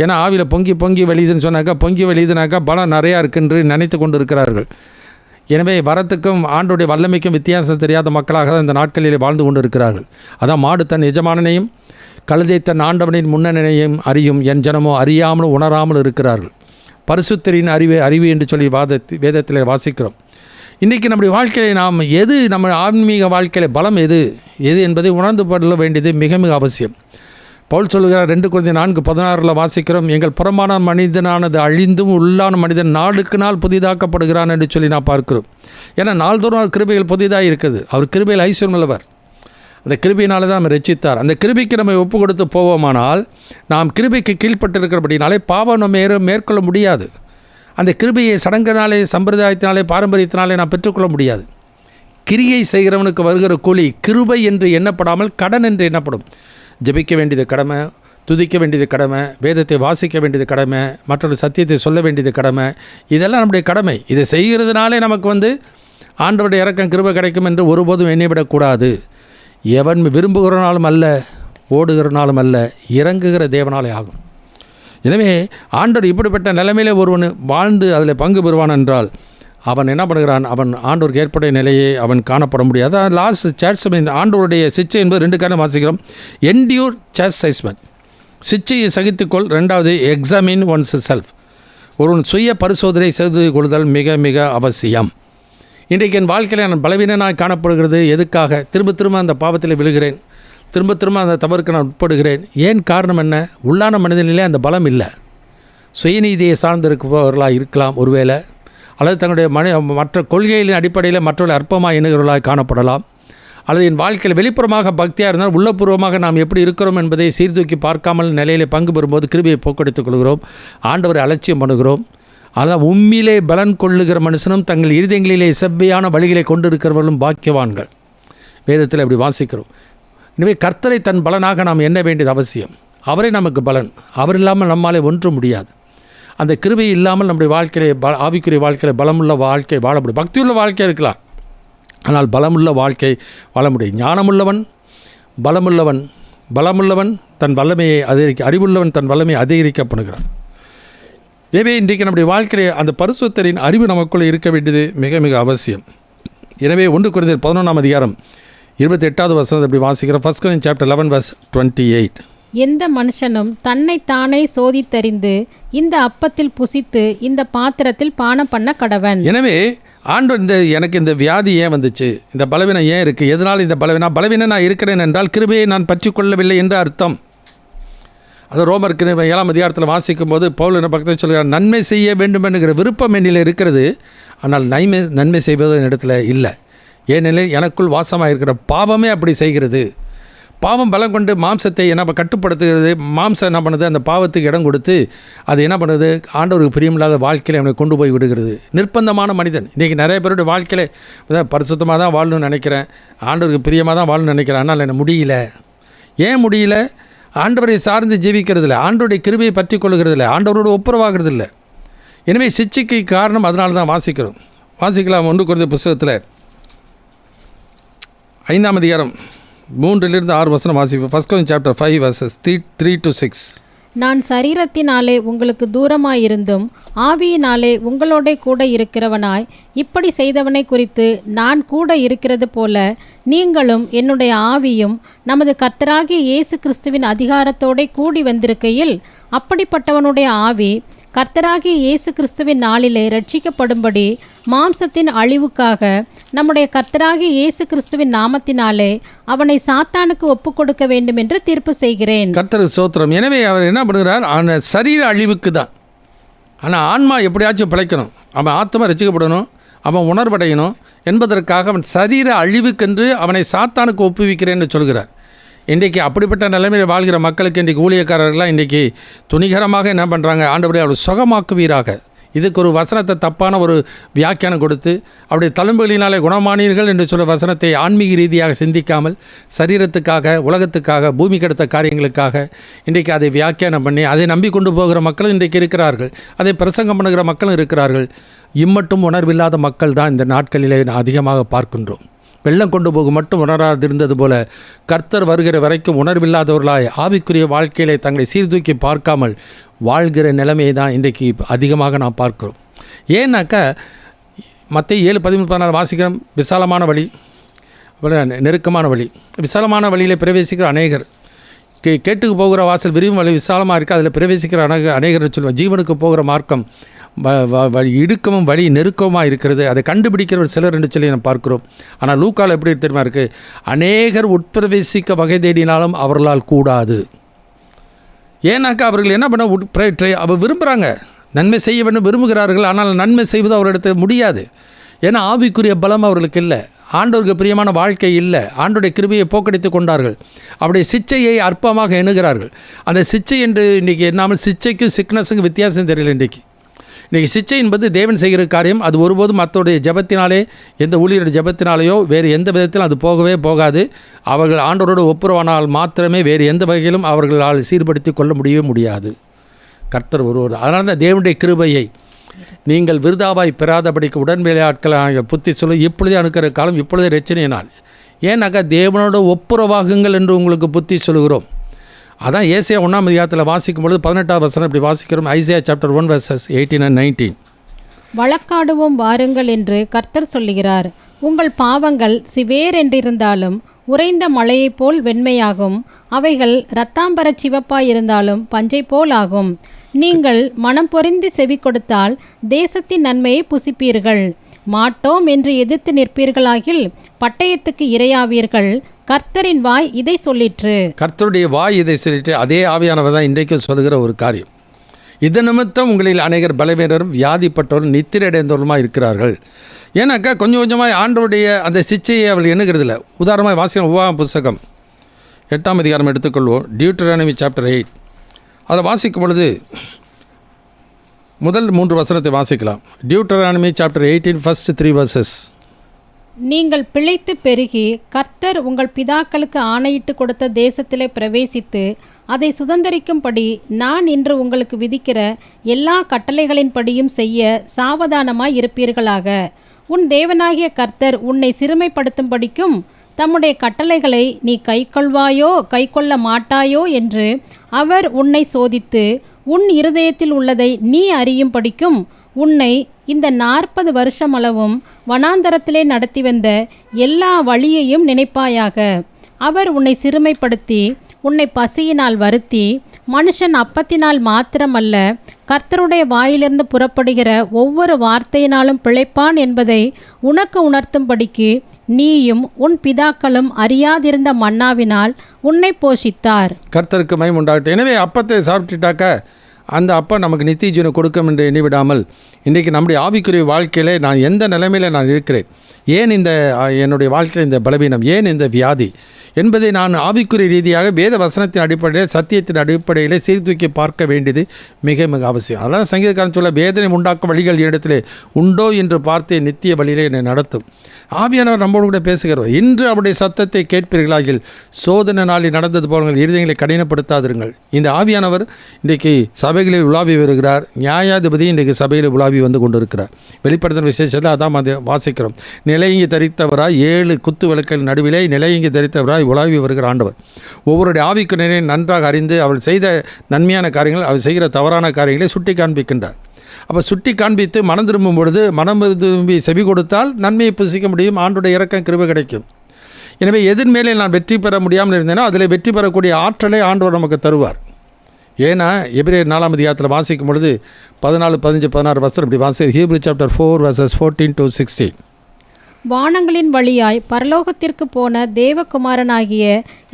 ஏன்னா ஆவியில் பொங்கி வெளியுதுன்னு சொன்னாக்கா, பொங்கி வெளியுதுனாக்கா பலம் நிறையா இருக்குன்று நினைத்து கொண்டு இருக்கிறார்கள். எனவே வரத்துக்கும் ஆண்டோடைய வல்லமைக்கும் வித்தியாசம் தெரியாத மக்களாக இந்த நாட்களில் வாழ்ந்து கொண்டு இருக்கிறார்கள். அதான் மாடு தன் எஜமானனையும் கழுதை தன் ஆண்டவனின் முன்னணியையும் அறியும், என் ஜனமோ அறியாமலும் உணராமல் இருக்கிறார்கள். பரிசுத்தரின் அறிவு என்று சொல்லி வேதத்தில் வாசிக்கிறோம். இன்றைக்கி நம்முடைய வாழ்க்கையை நாம் நம்ம ஆன்மீக வாழ்க்கையில் பலம் எது என்பதை உணர்ந்து கொள்ள வேண்டியது மிக மிக அவசியம். பவுல் சொல்கிறார் 2 Corinthians 4:16 வாசிக்கிறோம், எங்கள் புறமான மனிதனானது அழிந்தும் உள்ளான மனிதன் நாளுக்கு நாள் புதிதாக்கப்படுகிறான் என்று சொல்லி நான் பார்க்கிறோம். ஏன்னா நாள்தோறும் கிருபைகள் புதிதாக இருக்குது. அவர் கிருபையில் ஐஸ்வர்யம் உள்ளவர். அந்த கிருபையினால தான் நம்ம ரட்சித்தார். அந்த கிருபைக்கு நம்ம ஒப்பு கொடுத்து போவோமானால் நாம் கிருபைக்கு கீழ்பட்டு இருக்கிறபடினாலே பாவம் நம்ம மேற்கொள்ள முடியாது. அந்த கிருபையை சடங்கினாலே, சம்பிரதாயத்தினாலே, பாரம்பரியத்தினாலே நாம் பெற்றுக்கொள்ள முடியாது. கிரியை செய்கிறவனுக்கு வருகிற கூலி கிருபை என்று எண்ணப்படாமல் கடன் என்று எண்ணப்படும். ஜெபிக்க வேண்டியது கடமை, துதிக்க வேண்டியது கடமை, வேதத்தை வாசிக்க வேண்டியது கடமை, மற்றொரு சத்தியத்தை சொல்ல வேண்டியது கடமை. இதெல்லாம் நம்முடைய கடமை. இதை செய்கிறதுனாலே நமக்கு ஆண்டவருடைய இரக்கம் கிருபை கிடைக்கும் என்று ஒருபோதும் எண்ணிவிடக்கூடாது. எவன் விரும்புகிறனாலும் அல்ல, ஓடுகிறனாலும் அல்ல, இறங்குகிற தேவனாலே ஆகும். எனவே ஆண்டவர் இப்படிப்பட்ட நிலைமையிலே ஒருவன் வாழ்ந்து அதில் பங்கு பெறுவான் என்றால் அவன் என்ன பண்ணுகிறான்? அவன் ஆண்டவருக்கு ஏற்படைய நிலையை அவன் காணப்பட முடியாது. லாஸ்ட் சேஸ்மென்ட், ஆண்டவருடைய சிச்சை என்பது 2 காரணம் வாசிக்கிறோம். என்டியூர் சேஸ்டைஸ்மென்ட், சிச்சையை சகித்துக்கொள். ரெண்டாவது, எக்ஸாமின் ஒன்ஸ் செல்ஃப். ஒரு சுய பரிசோதனை செய்து கொள்ளுதல் மிக மிக அவசியம். இன்றைக்கு என் வாழ்க்கையில் நான் பலவீனனாக காணப்படுகிறது. எதுக்காக? திரும்ப திரும்ப அந்த பாவத்தில் விழுகிறேன், திரும்ப திரும்ப அந்த தவறுக்கு நான் உட்படுகிறேன். ஏன்? காரணம் என்ன? உள்ளான மனிதனிலே அந்த பலம் இல்லை. சுயநீதியை சார்ந்திருப்பவர்களாக இருக்கலாம் ஒருவேளை, அல்லது தங்களுடைய மற்ற கொள்கைகளின் அடிப்படையில் மற்றவர்கள் அற்பமாக எண்ணுகிறவர்களாக காணப்படலாம். அல்லது என் வாழ்க்கையில் வெளிப்புறமாக பக்தியாக இருந்தால் உள்ளபூர்வமாக நாம் எப்படி இருக்கிறோம் என்பதை சீர்தூக்கி பார்க்காமல் நிலையிலே பங்கு பெறும்போது கிருபையை போக்கெடுத்துக் கொள்கிறோம், ஆண்டவரை அலட்சியம் பண்ணுகிறோம். அதான் உம்மிலே பலன் கொள்ளுகிற மனுஷனும் தங்கள் இருதயங்களிலே செவ்வையான வழிகளை கொண்டிருக்கிறவர்களும் பாக்கியவான்கள். வேதத்தில் அப்படி வாசிக்கிறோம். எனவே கர்த்தரை தன் பலனாக நாம் எண்ண வேண்டியது அவசியம். அவரே நமக்கு பலன். அவர் இல்லாமல் நம்மாலே ஒன்றும் முடியாது. அந்த கிருபை இல்லாமல் நம்முடைய வாழ்க்கையிலே ஆவிக்குரிய வாழ்க்கையில் பலமுள்ள வாழ்க்கை வாழ முடியும். பக்தியுள்ள வாழ்க்கை இருக்கலாம், ஆனால் பலமுள்ள வாழ்க்கை வாழ முடியும். ஞானமுள்ளவன் பலமுள்ளவன் தன் வல்லமையை அறிவுள்ளவன் தன் வல்லமையை அதிகரிக்கப்படுகிறான். எனவே இன்றைக்கு நம்முடைய வாழ்க்கையில் அந்த பரிசுத்தரின் அறிவு நமக்குள்ளே இருக்க வேண்டியது மிக மிக அவசியம். எனவே 1 கொரிந்தியர் 11 28 அப்படி வாசிக்கிறோம். 1 Corinthians chapter 11 verse 28. எந்த மனுஷனும் தன்னைத்தானே சோதித்தறிந்து இந்த அப்பத்தில் புசித்து இந்த பாத்திரத்தில் பானம் பண்ண கடவன். எனவே ஆண்டவர் எனக்கு இந்த வியாதி ஏன் வந்துச்சு, இந்த பலவீனம் ஏன் இருக்குது, எதனால் இந்த பலவீனம் நான் இருக்கிறேன் என்றால் கிருபையை நான் பற்றி கொள்ளவில்லை என்று அர்த்தம். அது ரோமர் 7 வாசிக்கும் போது பவுல் என்ன பக்கத்தில் சொல்கிறார், நன்மை செய்ய வேண்டும் என்கிற விருப்பம் என்னில் இருக்கிறது, ஆனால் நன்மை செய்வது இடத்துல இல்லை. ஏனெனில் எனக்குள் வாசமாக இருக்கிற பாவமே அப்படி செய்கிறது. பாவம் பலம் கொண்டு மாம்சத்தை என்ன கட்டுப்படுத்துகிறது. மாம்சம் என்ன பண்ணுது? அந்த பாவத்துக்கு இடம் கொடுத்து அது என்ன பண்ணுது? ஆண்டவருக்கு பிரியமில்லாத வாழ்க்கையில் அவனை கொண்டு போய் விடுகிறது. நிர்பந்தமான மனிதன். இன்றைக்கி நிறைய பேருடைய வாழ்க்கையில் பரிசுத்தமாக தான் வாழணும்னு நினைக்கிறேன், ஆண்டவருக்கு பிரியமாக தான் வாழணும்னு நினைக்கிறேன், ஆனால் எனக்கு முடியல. ஏன் முடியல? ஆண்டவரை சார்ந்து ஜீவிக்கிறதில்ல, ஆண்டவருடைய கிருபையை பற்றி கொள்ளுகிறதில்ல, ஆண்டவரோடு ஒப்புரவாகிறது இல்லை. எனவே சிச்சைக்கு காரணம் அதனால தான் வாசிக்கலாம். 1 கொரிந்தியர் புத்தகத்தில் 5 3-6 வாசிப்போம். 1 Corinthians chapter 5 verses 3-6. நான் சரீரத்தினாலே உங்களுக்கு தூரமாயிருந்தும் ஆவியினாலே உங்களோட கூட இருக்கிறவனாய் இப்படி செய்தவனை குறித்து நான் கூட இருக்கிறது போல நீங்களும் என்னுடைய ஆவியும் நமது கர்த்தராகிய இயேசு கிறிஸ்துவின் அதிகாரத்தோட கூடி வந்திருக்கையில் அப்படிப்பட்டவனுடைய ஆவி கர்த்தராகிய இயேசு கிறிஸ்துவின் நாளிலே ரட்சிக்கப்படும்படி மாம்சத்தின் அழிவுக்காக நம்முடைய கர்த்தராகிய இயேசு கிறிஸ்துவின் நாமத்தினாலே அவனை சாத்தானுக்கு ஒப்பு கொடுக்க வேண்டும் என்று தீர்ப்பு செய்கிறேன். கர்த்தருக்கு ஸ்தோத்திரம். எனவே அவர் என்ன பண்ணுகிறார்? அவன் சரீர அழிவுக்கு தான். ஆனால் ஆன்மா எப்படியாச்சும் பிழைக்கணும், அவன் ஆத்மா ரட்சிக்கப்படணும், அவன் உணர்வடையணும் என்பதற்காக அவன் சரீர அழிவுக்கென்று அவனை சாத்தானுக்கு ஒப்புவிக்கிறேன்னு சொல்கிறார். இன்றைக்கி அப்படிப்பட்ட நிலைமையில் வாழ்கிற மக்களுக்கு இன்றைக்கி ஊழியக்காரர்கள்லாம் இன்றைக்கி துணிகரமாக என்ன பண்ணுறாங்க? ஆண்டவரை அவர் சுகமாக்குவீராக, இதுக்கு ஒரு வசனத்தை தப்பான ஒரு வியாக்கியானம் கொடுத்து அவருடைய தழும்புகளினாலே குணமானீர்கள் என்று சொல்ல வசனத்தை ஆன்மீக ரீதியாக சிந்திக்காமல் சரீரத்துக்காக, உலகத்துக்காக, பூமி கடத்த காரியங்களுக்காக இன்றைக்கு அதை வியாக்கியானம் பண்ணி அதை நம்பி கொண்டு போகிற மக்களும் இன்றைக்கு இருக்கிறார்கள், அதை பிரசங்கம் பண்ணுகிற மக்களும் இருக்கிறார்கள். இம்மட்டும் உணர்வில்லாத மக்கள் தான் இந்த நாட்களிலே அதிகமாக பார்க்கின்றோம். வெள்ளம் கொண்டு போகும் மட்டும் உணராதிருந்தது போல கர்த்தர் வருகிற வரைக்கும் உணர்வில்லாதவர்களாய் ஆவிக்குரிய வாழ்க்கையிலே தங்களை சீர்தூக்கி பார்க்காமல் வாழ்கிற நிலைமையை தான் இன்றைக்கு அதிகமாக நாம் பார்க்கிறோம். ஏன்னாக்கா மத்தேயு 7:13-14 வாசிக்கிறோம். விசாலமான வழி, நெருக்கமான வழி, விசாலமான வழியில் பிரவேசிக்கிற அநேகர், கேட்டுக்கு போகிற வாசல் விரிவும் வழி விசாலமாக இருக்குது, அதில் பிரவேசிக்கிற அநேகர் சொல்லுவாங்க. ஜீவனுக்கு போகிற மார்க்கம் வழி இடுக்கமும் வழி நெருக்கமாக இருக்கிறது, அதை கண்டுபிடிக்கிறவர் சிலர் என்று சொல்லி நம்ம பார்க்கிறோம். ஆனால் லூக்காவில் எப்படி தெரியுமா இருக்குது? அநேகர் உட்பிரவேசிக்க வகை தேடினாலும் அவர்களால் கூடாது. ஏன்னாக்கா அவர்கள் என்ன பண்ண அவர் விரும்புகிறாங்க, நன்மை செய்ய வேண்டும் விரும்புகிறார்கள், ஆனால் நன்மை செய்வது அவரிடத்து முடியாது. ஏன்னா ஆவிக்குரிய பலம் அவர்களுக்கு இல்லை, ஆண்டவருக்கு பிரியமான வாழ்க்கை இல்லை, ஆண்டோடைய கிருபையை போக்கடித்து கொண்டார்கள், அவருடைய சிச்சையை அற்பமாக எண்ணுகிறார்கள். அந்த சிச்சை என்று இன்றைக்கி என்னாமல் சிச்சைக்கும் சிக்னஸுக்கும் வித்தியாசம் தெரியல. இன்றைக்கி சிச்சை என்பது தேவன் செய்கிற காரியம், அது ஒருபோதும் மற்றோடைய ஜபத்தினாலே, எந்த ஊழியருடைய ஜபத்தினாலேயோ வேறு எந்த விதத்திலும் அது போகவே போகாது. அவர்கள் ஆண்டவரோடு ஒப்புரவானால் மாத்திரமே வேறு எந்த வகையிலும் அவர்களால் சீர்படுத்தி கொள்ள முடியாது. கர்த்தர் ஒருவர். அதனால தான் தேவனுடைய கிருபையை நீங்கள் விருதாவாய் பெறாதபடிக்கு உடன்வேலையாட்கள் புத்தி சொல்ல இப்பொழுதே அணுக்கிற காலம், இப்பொழுதே ரட்சணையினால். ஏன்னாக்கா தேவனோட ஒப்புரவாகுங்கள் என்று உங்களுக்கு புத்தி சொல்கிறோம். அதான் ஏசாயா 1 வாசிக்கும் பொழுது 18 இப்படி வாசிக்கிறோம். Isaiah chapter 1 verses 18 and 19. வழக்காடுவோம் வாருங்கள் என்று கர்த்தர் சொல்லுகிறார். உங்கள் பாவங்கள் சிவேர் என்றிருந்தாலும் உறைந்த மலையைப் போல் வெண்மையாகும். அவைகள் இரத்தாம்பரச் சிவப்பாயிருந்தாலும் பஞ்சை போல் ஆகும். நீங்கள் மனம் பொறிந்து செவி கொடுத்தால் தேசத்தின் நன்மையை புசிப்பீர்கள். மாட்டோம் என்று எதிர்த்து நிற்பீர்களாகில் பட்டயத்துக்கு இரையாவீர்கள். கர்த்தரின் வாய் இதை சொல்லிற்று. கர்த்தருடைய வாய் இதை சொல்லிட்டு அதே ஆவியானவர் தான் இன்றைக்கும் சொல்லுகிற ஒரு காரியம். இது நிமித்தம் உங்களில் அநேகர் பலவீனரும் வியாதிப்பட்டவரும் நித்திரடைந்தவருமாக இருக்கிறார்கள். ஏன்னாக்கா கொஞ்சம் கொஞ்சமாக ஆண்டவருடைய அந்த சிச்சையை அவள் எண்ணுகிறதில்ல. உதாரணமாக வாசிக்கும் உபாகம புஸ்தகம் 8ஆம் அதிகாரம் எடுத்துக்கொள்வோம். Deuteronomy chapter 8. அதில் வாசிக்கும் பொழுது முதல் 3 வசனத்தை வாசிக்கலாம். Deuteronomy chapter 18 first 3 verses. நீங்கள் பிழைத்து பெருகி கர்த்தர் உங்கள் பிதாக்களுக்கு ஆணையிட்டு கொடுத்த தேசத்திலே பிரவேசித்து அதை சுதந்தரிக்கும்படி நான் இன்று உங்களுக்கு விதிக்கிற எல்லா கட்டளைகளின்படியும் செய்ய சாவதானமாய் இருப்பீர்களாக. உன் தேவனாகிய கர்த்தர் உன்னை சிறுமைப்படுத்தும்படிக்கும் தம்முடைய கட்டளைகளை நீ கைக்கொள்வாயோ கைக்கொள்ள மாட்டாயோ என்று அவர் உன்னை சோதித்து உன் இருதயத்தில் உள்ளதை நீ அறியும்படிக்கும் உன்னை இந்த 40 வருஷமளவும் வனாந்தரத்திலே நடத்தி வந்த எல்லா வழியையும் நினைப்பாயாக. அவர் உன்னை சிறுமைப்படுத்தி உன்னை பசியினால் வருத்தி மனுஷன் அப்பத்தினால் மாத்திரமல்ல கர்த்தருடைய வாயிலிருந்து புறப்படுகிற ஒவ்வொரு வார்த்தையினாலும் பிழைப்பான் என்பதை உனக்கு உணர்த்தும்படிக்கு நீயும் உன் பிதாக்களும் அறியாதிருந்த மன்னாவினால் உன்னை போஷித்தார். கர்த்தருக்கு மகிமை உண்டாகட்டும். எனவே அப்பத்தை சாப்பிட்டுட்டாக்க அந்த அப்பா நமக்கு நித்திய ஜீவனை கொடுக்கும் என்று எண்ணிவிடாமல் இன்றைக்கி நம்முடைய ஆவிக்குரிய வாழ்க்கையிலே நான் எந்த நிலைமையில் நான் இருக்கிறேன், ஏன் இந்த என்னுடைய வாழ்க்கையில் இந்த பலவீனம், ஏன் இந்த வியாதி என்பதை நான் ஆவிக்குரிய ரீதியாக வேத வசனத்தின் அடிப்படையில் சத்தியத்தின் அடிப்படையில் சீர்தூக்கி பார்க்க வேண்டியது மிக மிக அவசியம். அதனால் சங்கீதக்காரன் சொல்ல வேதனை உண்டாக்கும் வழிகள் இடத்திலே உண்டோ என்று பார்த்து நித்திய வழியிலே என்னை நடத்தும். ஆவியானவர் நம்மோடு கூட பேசுகிறவர். இன்று அவருடைய சத்தத்தை கேட்பீர்களாகில் சோதனை நாளில் நடந்தது போல இருதயங்களை கடினப்படுத்தாதிருங்கள். இந்த ஆவியானவர் இன்றைக்கு சபைகளில் உலாவி வருகிறார். நியாயாதிபதி இன்றைக்கு சபையில் உலாவி வந்து கொண்டிருக்கிறார். வெளிப்படுத்தின விசேஷத்தில் அதான் வாசிக்கிறோம். நிலையங்கி தரித்தவராய் 7 குத்து விளக்கின் நடுவிலே நிலையங்கி தரித்தவராய் உலாவி வருகிற ஆண்டவர் ஒவ்வொருடைய ஆவிக்குறையை நன்றாக அறிந்து அவள் செய்த நன்மையான காரியங்கள், அவள் செய்கிற தவறான காரியங்களை சுட்டி காண்பிக்கின்றார். அப்போ சுட்டி காண்பித்து மனம் திரும்பும் பொழுது மனம் திரும்பி செவி கொடுத்தால் நன்மையை புசிக்க முடியும், ஆண்டுடைய இரக்கம் கிருபை கிடைக்கும். எனவே எதிர் மேலே நான் வெற்றி பெற முடியாமல் இருந்தேனோ அதில் வெற்றி பெறக்கூடிய ஆற்றலை ஆண்டவர் நமக்கு தருவார். ஏன்னா எபிரேயர் 4ஆம் அதிகாரத்தில் வாசிக்கும் பொழுது 14, 15, 16 வசனம் இப்படி வாசி. Hebrew chapter 4 verses 14 to 16. வானங்களின் வழியாய் பரலோகத்திற்கு போன தேவகுமாரனாகிய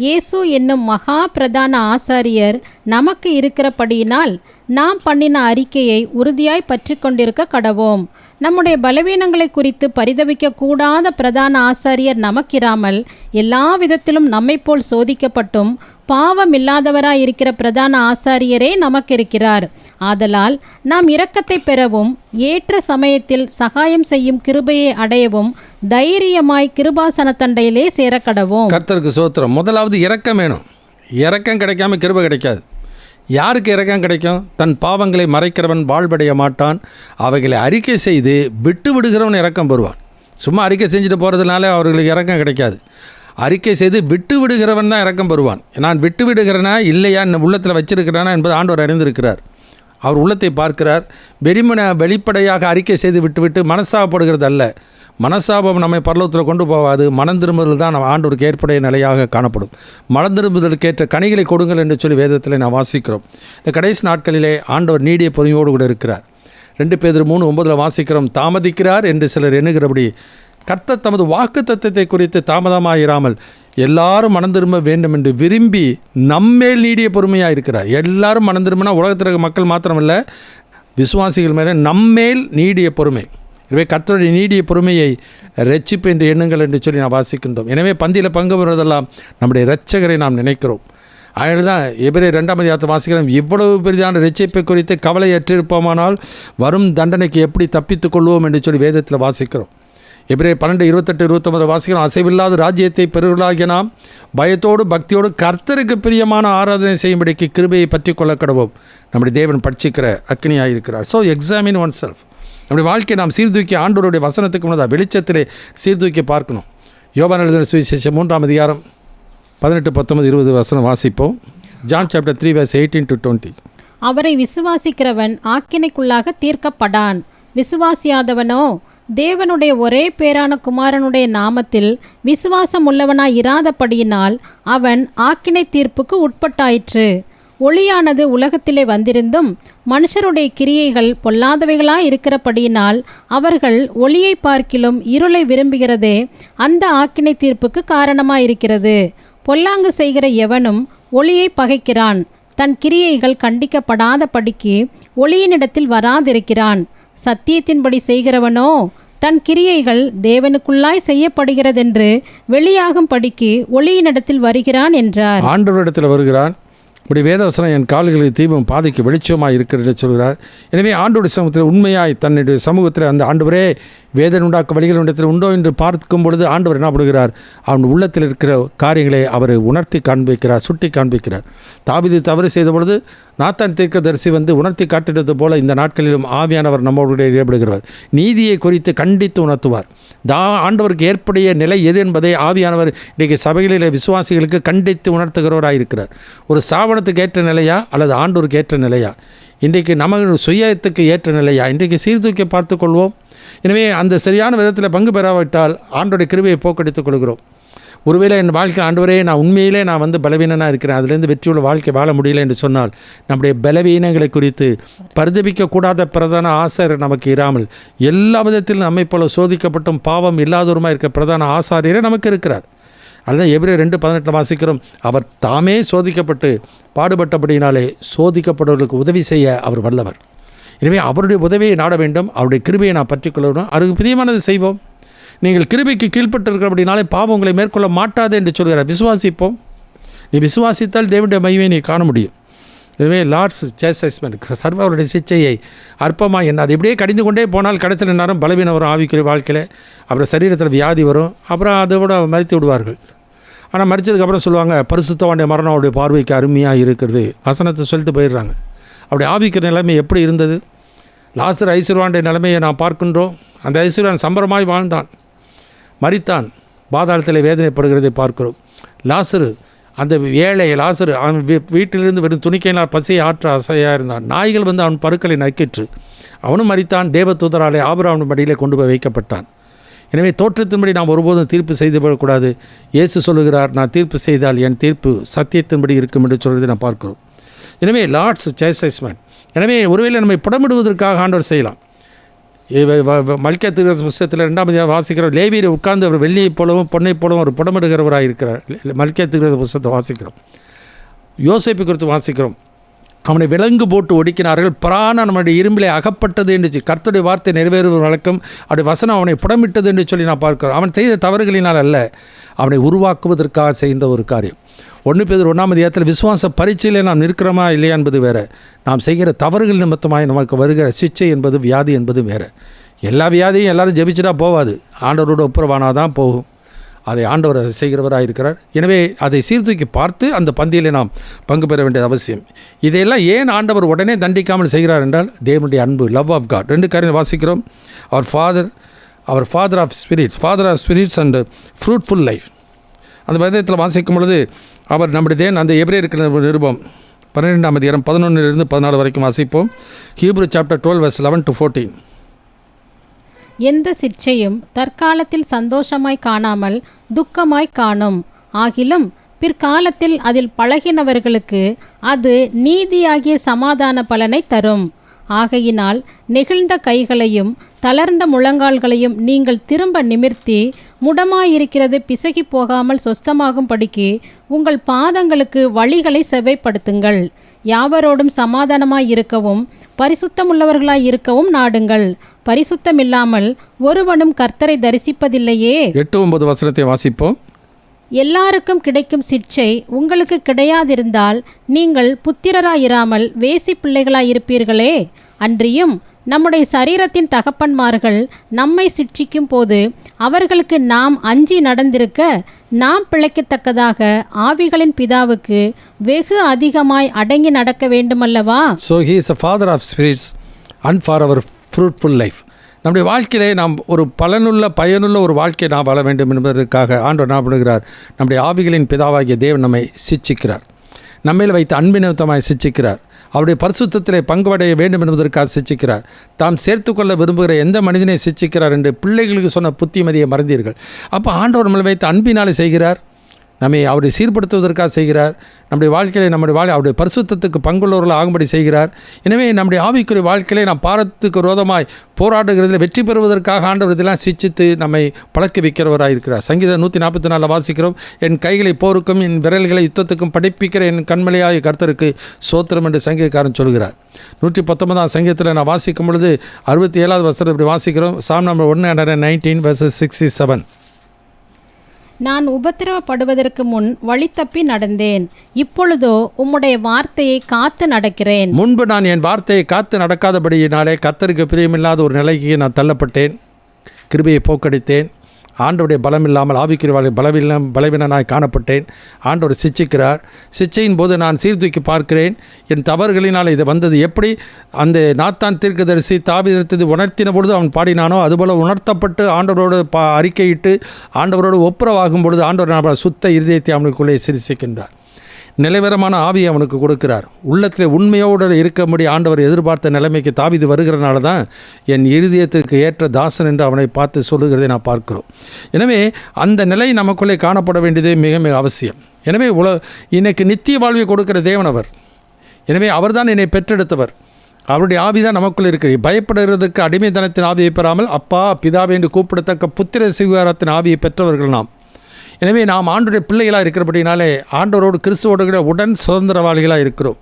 இயேசு என்னும் மகா பிரதான ஆசாரியர் நமக்கு இருக்கிறபடியினால் நாம் பண்ணின அறிக்கையை உறுதியாய் பற்றி கொண்டிருக்க கடவோம். நம்முடைய பலவீனங்களை குறித்து பரிதவிக்க கூடாத பிரதான ஆசாரியர் நமக்கிராமல் எல்லா விதத்திலும் நம்மை போல் சோதிக்கப்பட்டும் பாவம் இல்லாதவராய் இருக்கிற பிரதான ஆசாரியரே நமக்கு இருக்கிறார். ஆதலால் நாம் இரக்கத்தை பெறவும் ஏற்ற சமயத்தில் சகாயம் செய்யும் கிருபையை அடையவும் தைரியமாய் கிருபாசன தண்டையிலே சேரக்கடவோம். கர்த்தருக்கு சோத்திரம். முதலாவது இரக்கம் வேணும். இரக்கம் கிடைக்காம கிருபை கிடைக்காது. யாருக்கு இரக்கம் கிடைக்கும்? தன் பாவங்களை மறைக்கிறவன் வாழ்வடைய மாட்டான். அவைகளை அறிக்கை செய்து விட்டு விடுகிறவன் இரக்கம் பெறுவான். சும்மா அறிக்கை செஞ்சுட்டு போகிறதுனால அவர்களுக்கு இரக்கம் கிடைக்காது. அறிக்கை செய்து விட்டு விடுகிறவன் தான் இரக்கம் பெறுவான். நான் விட்டு விடுகிறேனா இல்லையா உள்ளத்தில் வச்சிருக்கிறேனா என்பது ஆண்டவர் அறிந்திருக்கிறார். அவர் உள்ளத்தை பார்க்கிறார். வெளிப்படையாக அறிக்கை செய்து விட்டுவிட்டு மனசாபப்படுகிறது அல்ல. மனசாபம் நம்மை பரலோகத்தில் கொண்டு போகாது. மனம் திரும்புதல் தான் நம்ம ஆண்டவருக்கு ஏற்படைய நிலையாக காணப்படும். மனம் திரும்புதலுக்கேற்ற கனிகளை கொடுங்கள் என்று சொல்லி வேதத்தில் நான் வாசிக்கிறோம். இந்த கடைசி நாட்களிலே ஆண்டவர் நீடிய பொறுமையோடு கூட இருக்கிறார். 2 பேதுரு 3:9 வாசிக்கிறோம். தாமதிக்கிறார் என்று சிலர் எண்ணுகிறபடி கர்த்தர் தமது வாக்கு தத்தத்தை குறித்து தாமதமாயிராமல் எல்லாரும் மனம் திரும்ப வேண்டும் என்று விரும்பி நம்மேல் நீடிய பொறுமையாக இருக்கிறார். எல்லாரும் மனம் திரும்பினா உலகத்தில் இருக்க மக்கள் மாத்திரமல்ல, விசுவாசிகள் மேலே நம்மேல் நீடிய பொறுமை. எனவே கர்த்தருடைய நீடிய பொறுமையை இரட்சிப்பு என்று எண்ணுங்கள் என்று சொல்லி நாம் வாசிக்கின்றோம். எனவே பந்தியில் பங்கு பெறுவதெல்லாம் நம்முடைய இரட்சகரை நாம் நினைக்கிறோம். அதனால தான் எபிரேயர் 2ஆம் அதிகாரத்தை வாசிக்கிறோம். இவ்வளவு பெரிதான இரட்சிப்பை குறித்து கவலையற்றிருப்போமானால் வரும் தண்டனைக்கு எப்படி தப்பித்துக் கொள்வோம் என்று சொல்லி வேதத்தில் வாசிக்கிறோம். எபிரேயர் 12, 28, 29 வாசிக்கிறோம். அசைவில்லாத ராஜ்யத்தை பெறுவர்களாகிய நாம் பயத்தோடு பக்தியோடு கர்த்தருக்கு பிரியமான ஆராதனை செய்யும்படிக்கு கிருபையை பற்றி கொள்ள கடவோம். நம்முடைய தேவன் பட்சிக்கிற அக்னியாக இருக்கிறார். So examine one self. நம்முடைய வாழ்க்கையை நாம் சீர்தூக்கி ஆண்டவருடைய வசனத்துக்கு முன்னதாக வெளிச்சத்திலே சீர்தூக்கி பார்க்கணும். யோவான் எழுதின சுவிசேஷம் 3ஆம் அதிகாரம் 18, 19, 20 வசனம் வாசிப்போம். John chapter 3 verse 18 to 20. அவரை விசுவாசிக்கிறவன் ஆக்கினைக்குள்ளாக தீர்க்கப்படான். விசுவாசியாதவனோ தேவனுடைய ஒரே பேரான குமாரனுடைய நாமத்தில் விசுவாசம் உள்ளவனாய் இராதபடியினால் அவன் ஆக்கினை தீர்ப்புக்கு உட்பட்டாயிற்று. ஒளியானது உலகத்திலே வந்திருந்தும் மனுஷருடைய கிரியைகள் பொல்லாதவைகளாய் இருக்கிறபடியினால் அவர்கள் ஒளியை பார்க்கிலும் இருளை விரும்புகிறதே அந்த ஆக்கினை தீர்ப்புக்கு காரணமாயிருக்கிறது. பொல்லாங்கு செய்கிற எவனும் ஒளியை பகைக்கிறான், தன் கிரியைகள் கண்டிக்கப்படாதபடிக்கு ஒளியினிடத்தில் வராதிருக்கிறான். சத்தியத்தின்படி செய்கிறவனோ தன் கிரியைகள் தேவனுக்குள்ளாய் செய்யப்படுகிறதென்று வெளியாகும் படிக்கு ஒளியினிடத்தில் வருகிறான் என்றார். ஆண்டவரிடத்தில் வருகிறான். இப்படி வேதவசனம் என் கால்களுக்கு தீபம் பாதைக்கு வெளிச்சமாக இருக்கிறது சொல்கிறார். எனவே ஆண்டோடைய சமூகத்தில் உண்மையாய் தன்னுடைய சமூகத்தில் அந்த ஆண்டவரே வேதனை உண்டாக்க வழிகள் இடத்தில் உண்டோ என்று பார்க்கும் பொழுது ஆண்டவர் என்ன பண்ணுகிறார்? அவன் உள்ளத்தில் இருக்கிற காரியங்களை அவர் உணர்த்தி காண்பிக்கிறார், சுட்டி காண்பிக்கிறார். தாவீது தவறு செய்த பொழுது நாத்தான் தீர்க்கதரிசி வந்து உணர்த்தி காட்டினது போல இந்த நாட்களிலும் ஆவியானவர் நம்மளுடைய ஈடுபடுகிறார். நீதியை குறித்து கண்டித்து உணர்த்துவார். ஆண்டவருக்கு ஏற்புடைய நிலை எது என்பதை ஆவியானவர் இன்றைக்கு சபைகளில் விசுவாசிகளுக்கு கண்டித்து உணர்த்துகிறவராயிருக்கிறார். ஒரு சாவனத்துக்கு ஏற்ற நிலையா அல்லது ஆண்டவருக்கு ஏற்ற நிலையா? இன்றைக்கு நமது சுயத்துக்கு ஏற்ற நிலையா? இன்றைக்கு சீர்தூக்கி பார்த்து கொள்வோம். எனவே அந்த சரியான விதத்தில் பங்கு பெறாவிட்டால் ஆண்டோடைய கிருபையை போக்கடித்துக் கொள்கிறோம். ஒருவேளை என் வாழ்க்கை ஆண்டவரே நான் உண்மையிலே நான் வந்து பலவீனனாக இருக்கிறேன், அதிலிருந்து வெற்றியுள்ள வாழ்க்கை வாழ முடியல என்று சொன்னால் நம்முடைய பலவீனங்களை குறித்து பரிதபிக்கக்கூடாத பிரதான ஆசாரியர் நமக்கு இராமல் எல்லா விதத்திலும் நம்மை போல சோதிக்கப்பட்டும் பாவம் இல்லாதவருமாக இருக்க பிரதான ஆசாரியரே நமக்கு இருக்கிறார். அதுதான் எபிரேயர் 2:18 வாசிக்கிறோம். அவர் தாமே சோதிக்கப்பட்டு பாடுபட்டபடியினாலே சோதிக்கப்படுவர்களுக்கு உதவி செய்ய அவர் வல்லவர். எனவே அவருடைய உதவியை நாட வேண்டும், அவருடைய கிருபையை நான் பற்றிக்கொள்ளணும், அதுக்கு பிரியமானது செய்வோம். நீங்கள் கிருபைக்கு கீழ்பட்டு இருக்கிறபடினாலே பாவம் உங்களை மேற்கொள்ள மாட்டாது என்று சொல்கிறார். விசுவாசிப்போம். நீ விசுவாசித்தால் தேவனுடைய மகிமையை நீ காண முடியும். இதுவே லார்ட்ஸ் சேஸ்டைஸ்மெண்ட், சர்வருடைய சிச்சையை அற்பமாக என்ன அது இப்படியே கடிந்து கொண்டே போனால் கடைசியில் நேரம் பலவீனம் வரும் ஆவிக்குரிய வாழ்க்கையில். அப்புறம் சரீரத்தில் வியாதி வரும், அப்புறம் அதை விட மறித்து விடுவார்கள். ஆனால் மறித்ததுக்கப்புறம் சொல்லுவாங்க பரிசுத்தவானுடைய மரணம் அவருடைய பார்வைக்கு அருமையாக இருக்கிறது, வசனத்தை சொல்லிட்டு போயிடுறாங்க. அப்படி ஆவிக்கிற நிலைமை எப்படி இருந்தது? லாசர் ஐஸ்வர்வானுடைய நிலைமையை நாம் பார்க்கின்றோம். அந்த ஐஸ்வர்வான் சம்பரமாய் வாழ்ந்தான், மரித்தான், பாதாளத்தில் வேதனைப்படுகிறதை பார்க்கிறோம். லாசரு அந்த ஏழை லாசரு அவன் வீட்டிலிருந்து வெறும் துணிக்கையினால் பசியை ஆற்ற அசையாக இருந்தான். நாய்கள் வந்து அவன் பருக்களை நக்கிற்று, அவனும் மரித்தான். தேவதூதராலே ஆபிரகாமின் படியிலே கொண்டு போய் வைக்கப்பட்டான். எனவே தோற்றத்தின்படி நாம் ஒருபோதும் தீர்ப்பு செய்து விடக்கூடாது. இயேசு சொல்லுகிறார், நான் தீர்ப்பு செய்தால் என் தீர்ப்பு சத்தியத்தின்படி இருக்கும் என்று சொல்வதை நாம் பார்க்கிறோம். எனவே லார்ட்ஸ் சேஸ்டைஸ்மெண்ட். எனவே ஒருவேளை நம்மை புடமிடுவதற்காக ஆண்டவர் செய்யலாம். மல்கியா தீர்க்கதரிசி புத்தகத்தில் 2ஆம் அதிகாரம் வாசிக்கிறோம். லேவியரை உட்கார்ந்து அவர் வெள்ளியைப் போலவும் பொன்னைப் போலவும் ஒரு புடமிடுகிறவராக இருக்கிறார். மல்கியா தீர்க்கதரிசி புத்தகத்தை வாசிக்கிறோம். யோசேப்பு குறித்து வாசிக்கிறோம். அவனை விலங்கு போட்டு ஒடுக்கினார்கள், பிராணம் நம்முடைய இரும்பிலே அகப்பட்டது என்று கர்த்தருடைய வார்த்தை நிறைவேறும் வழக்கம். அப்படி வசனம் அவனை புடமிட்டது என்று சொல்லி நான் பார்க்கிறோம். அவன் செய்த தவறுகளினால் அல்ல, அவனை உருவாக்குவதற்காக செய்கின்ற ஒரு காரியம். 1 பேதுரு 1ஆம் அதிகாரத்தில் விசுவாச பரீட்சையிலே நாம் நிற்கிறோமா இல்லையா என்பது வேறு, நாம் செய்கிற தவறுகள் நிமித்தமாய் நமக்கு வருகிற சிச்சை என்பது வியாதி என்பது வேறு. எல்லா வியாதியும் எல்லாரும் ஜெபிச்சுட்டா போகாது, ஆண்டவரோட ஒப்புரவானால் தான் போகும். அதை ஆண்டவர் செய்கிறவராக இருக்கிறார். எனவே அதை சீர்தூக்கி பார்த்து அந்த பந்தியிலே நாம் பங்கு பெற வேண்டியது அவசியம். இதையெல்லாம் ஏன் ஆண்டவர் உடனே தண்டிக்காமல் செய்கிறார் என்றால் தேவனுடைய அன்பு, லவ் ஆஃப் காட். 2 காரியம் வாசிக்கிறோம். அவர் father of spirits and fruitful life. அந்த வேதத்தில் வாசிக்கும் பொழுது அவர் நம்முடைய தேவன். அந்த எபிரேயருக்கு நிருபம் 12ஆம் அதிகாரம் 11 - 14 வரைக்கும் வாசிப்போம். Hebrew chapter 12 11 to 14. எந்த சிற்சையும் தற்காலத்தில் சந்தோஷமாய் காணாமல் துக்கமாய் காணும். ஆகிலும் பிற்காலத்தில் அதில் பழகினவர்களுக்கு அது நீதியாகிய சமாதான பலனை தரும். ஆகையினால் நெகிழ்ந்த கைகளையும் தளர்ந்த முழங்கால்களையும் நீங்கள் திரும்ப நிமிர்த்தி முடமாயிருக்கிறது பிசகி போகாமல் சொஸ்தமாகும்படிக்கு உங்கள் பாதங்களுக்கு வழிகளை செவ்வைப்படுத்துங்கள். யாவரோடும் சமாதானமாய் இருக்கவும் பரிசுத்தமுள்ளவர்களாய் இருக்கவும் நாடுங்கள். பரிசுத்தமில்லாமல் ஒருவனும் கர்த்தரை தரிசிப்பதில்லையே. 8-9 வசனத்தை வாசிப்போம். எல்லாருக்கும் கிடைக்கும் சிற்சை உங்களுக்கு கிடையாதிருந்தால் நீங்கள் புத்திரராயிராமல் வேசி பிள்ளைகளாயிருப்பீர்களே. அன்றியும் நம்முடைய சரீரத்தின் தகப்பன்மார்கள் நம்மை சிட்சிக்கும் போது அவர்களுக்கு நாம் அஞ்சி நடந்திருக்க நாம் பிழைக்கத்தக்கதாக ஆவிகளின் பிதாவுக்கு வெகு அதிகமாய் அடங்கி நடக்க வேண்டுமல்லவா? So he is a father of spirits and for our fruitful life. நம்முடைய வாழ்க்கையிலே நாம் ஒரு பயனுள்ள ஒரு வாழ்க்கையை நாம் வாழ வேண்டும் என்பதற்காக ஆண்டவர் நாடுகிறார். நம்முடைய ஆவிகளின் பிதாவாகிய தேவன் நம்மை சிட்சிக்கிறார், நம்மையில் வைத்து அன்பின் நிமித்தமாய் சிட்சிக்கிறார். அவருடைய பரிசுத்தத்திலே பங்குவடைய வேண்டும் என்பதற்காக சிச்சிக்கிறார். தாம் சேர்த்துக்கொள்ள விரும்புகிற எந்த மனிதனை சிச்சிக்கிறார் என்று பிள்ளைகளுக்கு சொன்ன புத்திமதியை மறந்தீர்கள். அப்போ ஆண்டவர் நம்மளை வைத்து அன்பினாலே செய்கிறார், நம்மை அவரை சீர்படுத்துவதற்காக செய்கிறார், நம்முடைய வாழ்க்கையை அவருடைய பரிசுத்தத்துக்கு பங்குள்ளவர்கள் ஆகும்படி செய்கிறார். எனவே நம்முடைய ஆவிக்குரிய வாழ்க்கையிலே நாம் பாரத்துக்கு விரோதமாய் போராடுகிறதில் வெற்றி பெறுவதற்காக ஆண்டவர் இதெல்லாம் சிச்சித்து நம்மை பழக்க வைக்கிறவராக இருக்கிறார். சங்கீதம் 144 வாசிக்கிறோம், என் கைகளை போருக்கும் என் விரல்களை யுத்தத்துக்கும் படிப்பிக்கிற என் கண்மலையாய கர்த்தருக்கு சோத்திரம் என்று சங்கீதக்காரன் சொல்கிறார். 119 சங்கீதத்தில் நான் வாசிக்கும் பொழுது 67வது வசனம் இப்படி வாசிக்கிறோம். சாம் நம்பர் 119 verses 67. நான் உபத்திரவப்படுவதற்கு முன் வழி தப்பி நடந்தேன், இப்பொழுதோ உம்முடைய வார்த்தையை காத்து நடக்கிறேன். முன்பு நான் என் வார்த்தையை காத்து நடக்காதபடியினாலே கர்த்தருக்கு பிரியமில்லாத ஒரு நிலைக்கு நான் தள்ளப்பட்டேன், கிருபையை போக்கடித்தேன். ஆண்டவருடைய பலம் இல்லாமல் ஆவிக்குரிய பலவீனனாய் காணப்பட்டேன். ஆண்டவர் சிச்சிக்கிறார். சிச்சையின் போது நான் சீர்தூக்கி பார்க்கிறேன், என் தவறுகளினால் இது வந்தது. எப்படி அந்த நாத்தான் தீர்க்கதரிசி தாவீது உணர்த்தின பொழுது அவன் பாடினானோ அதுபோல் உணர்த்தப்பட்டு ஆண்டவரோடு அறிக்கையிட்டு ஆண்டவரோடு ஒப்புரவாகும் பொழுது ஆண்டவர் சுத்த இருதயத்தை அவனுக்குள்ளே சிரிசிக்கின்றார். நிலைவரமான ஆவியை அவனுக்கு கொடுக்கிறார். உள்ளத்தில் உண்மையோடு இருக்கும்படி ஆண்டவர் எதிர்பார்த்த நிலைமைக்கு தாவீது வருகிறனால தான் என் இருதயத்திற்கு ஏற்ற தாசன் என்று அவனை பார்த்து சொல்லுகிறதை நான் பார்க்கிறோம். எனவே அந்த நிலை நமக்குள்ளே காணப்பட வேண்டியது மிக மிக அவசியம். எனவே இன்னைக்கு நித்திய வாழ்வை கொடுக்கிற தேவன் அவர். எனவே அவர்தான் என்னை பெற்றெடுத்தவர். அவருடைய ஆவி தான் நமக்குள்ளே இருக்கிறது. பயப்படுகிறதுக்கு அடிமைத்தனத்தின் ஆவியை பெறாமல் அப்பா பிதாவை என்று கூப்பிடத்தக்க புத்திர சிவகாரத்தின் ஆவியை பெற்றவர்கள் நாம். எனவே நாம் ஆண்டோடைய பிள்ளைகளாக இருக்கிறபடினாலே ஆண்டவரோடு கிறிஸ்துவோடு உடன் சுதந்திரவாளிகளாக இருக்கிறோம்.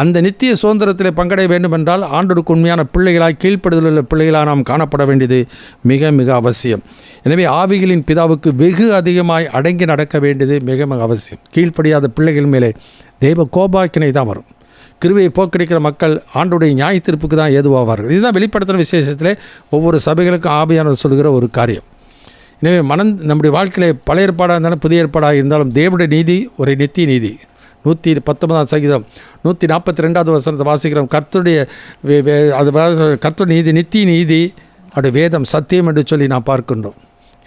அந்த நித்திய சுதந்திரத்தில் பங்கடைய வேண்டும் என்றால் ஆண்டோருக்கு உண்மையான பிள்ளைகளாக கீழ்ப்படுதலுள்ள பிள்ளைகளாக நாம் காணப்பட வேண்டியது மிக மிக அவசியம். எனவே ஆவிகளின் பிதாவுக்கு வெகு அதிகமாய் அடங்கி நடக்க வேண்டியது மிக மிக அவசியம். கீழ்ப்படியாத பிள்ளைகள் மேலே தெய்வ கோபாக்கினை தான் வரும். கிருபையை போக்கடிக்கிற மக்கள் ஆண்டோடைய நியாய தீர்ப்புக்கு தான் ஏதுவாவார்கள். இதுதான் வெளிப்படுத்துகிற விசேஷத்தில் ஒவ்வொரு சபைகளுக்கும் ஆவியானவர் சொல்கிற ஒரு காரியம். எனவே நம்முடைய வாழ்க்கையில் பழைய ஏற்பாடாக இருந்தாலும் புதிய ஏற்பாடாக இருந்தாலும் தேவனுடைய நீதி ஒரு நித்திய நீதி. 119 சங்கீதம் 142வது வசனத்தை வாசிக்கிறோம். கர்த்தருடைய நீதி நித்திய நீதி, அவருடைய வேதம் சத்தியம் என்று சொல்லி நாம் பார்க்கின்றோம்.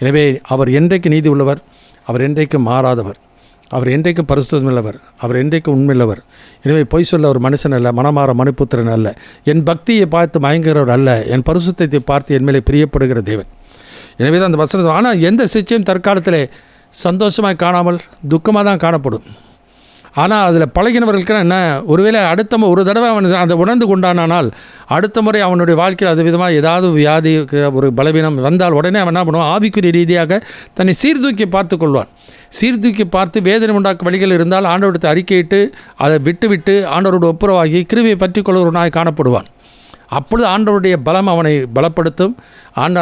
எனவே அவர் என்றைக்கு நீதி உள்ளவர், அவர் என்றைக்கும் மாறாதவர், அவர் என்றைக்கும் பரிசுத்தமுள்ளவர், அவர் என்றைக்கும் உண்மையுள்ளவர். எனவே பொய் சொல்ல ஒரு மனுஷன் அல்ல, மனமாற மனுப்புத்திரன் அல்ல, என் பக்தியை பார்த்து மயங்குகிறவர் அல்ல, என் பரிசுத்தத்தை பார்த்து என் மேலே பிரியப்படுகிற தேவன். எனவே தான் அந்த வசனம். ஆனால் எந்த சிச்சையும் தற்காலத்தில் சந்தோஷமாக காணாமல் துக்கமாக தான் காணப்படும். ஆனால் அதில் பழகினவர்களுக்கு என்ன, ஒருவேளை ஒரு தடவை அவன் அதை உணர்ந்து கொண்டானால் அடுத்த முறை அவனுடைய வாழ்க்கையில் அது விதமாக ஏதாவது வியாதி ஒரு பலவீனம் வந்தால் உடனே அவன் என்ன பண்ணுவான், ஆவிக்குரிய ரீதியாக தன்னை சீர்தூக்கி பார்த்து கொள்வான். சீர்தூக்கி பார்த்து வேதனை உண்டாக்க வழிகள் இருந்தால் ஆண்டவருக்கு அறிக்கையிட்டு அதை விட்டு ஆண்டவரோடு ஒப்புரவாகி கிருபையை பற்றி கொள்வனாய் காணப்படுவான். அப்பொழுது ஆண்டவருடைய பலம் அவனை பலப்படுத்தும்.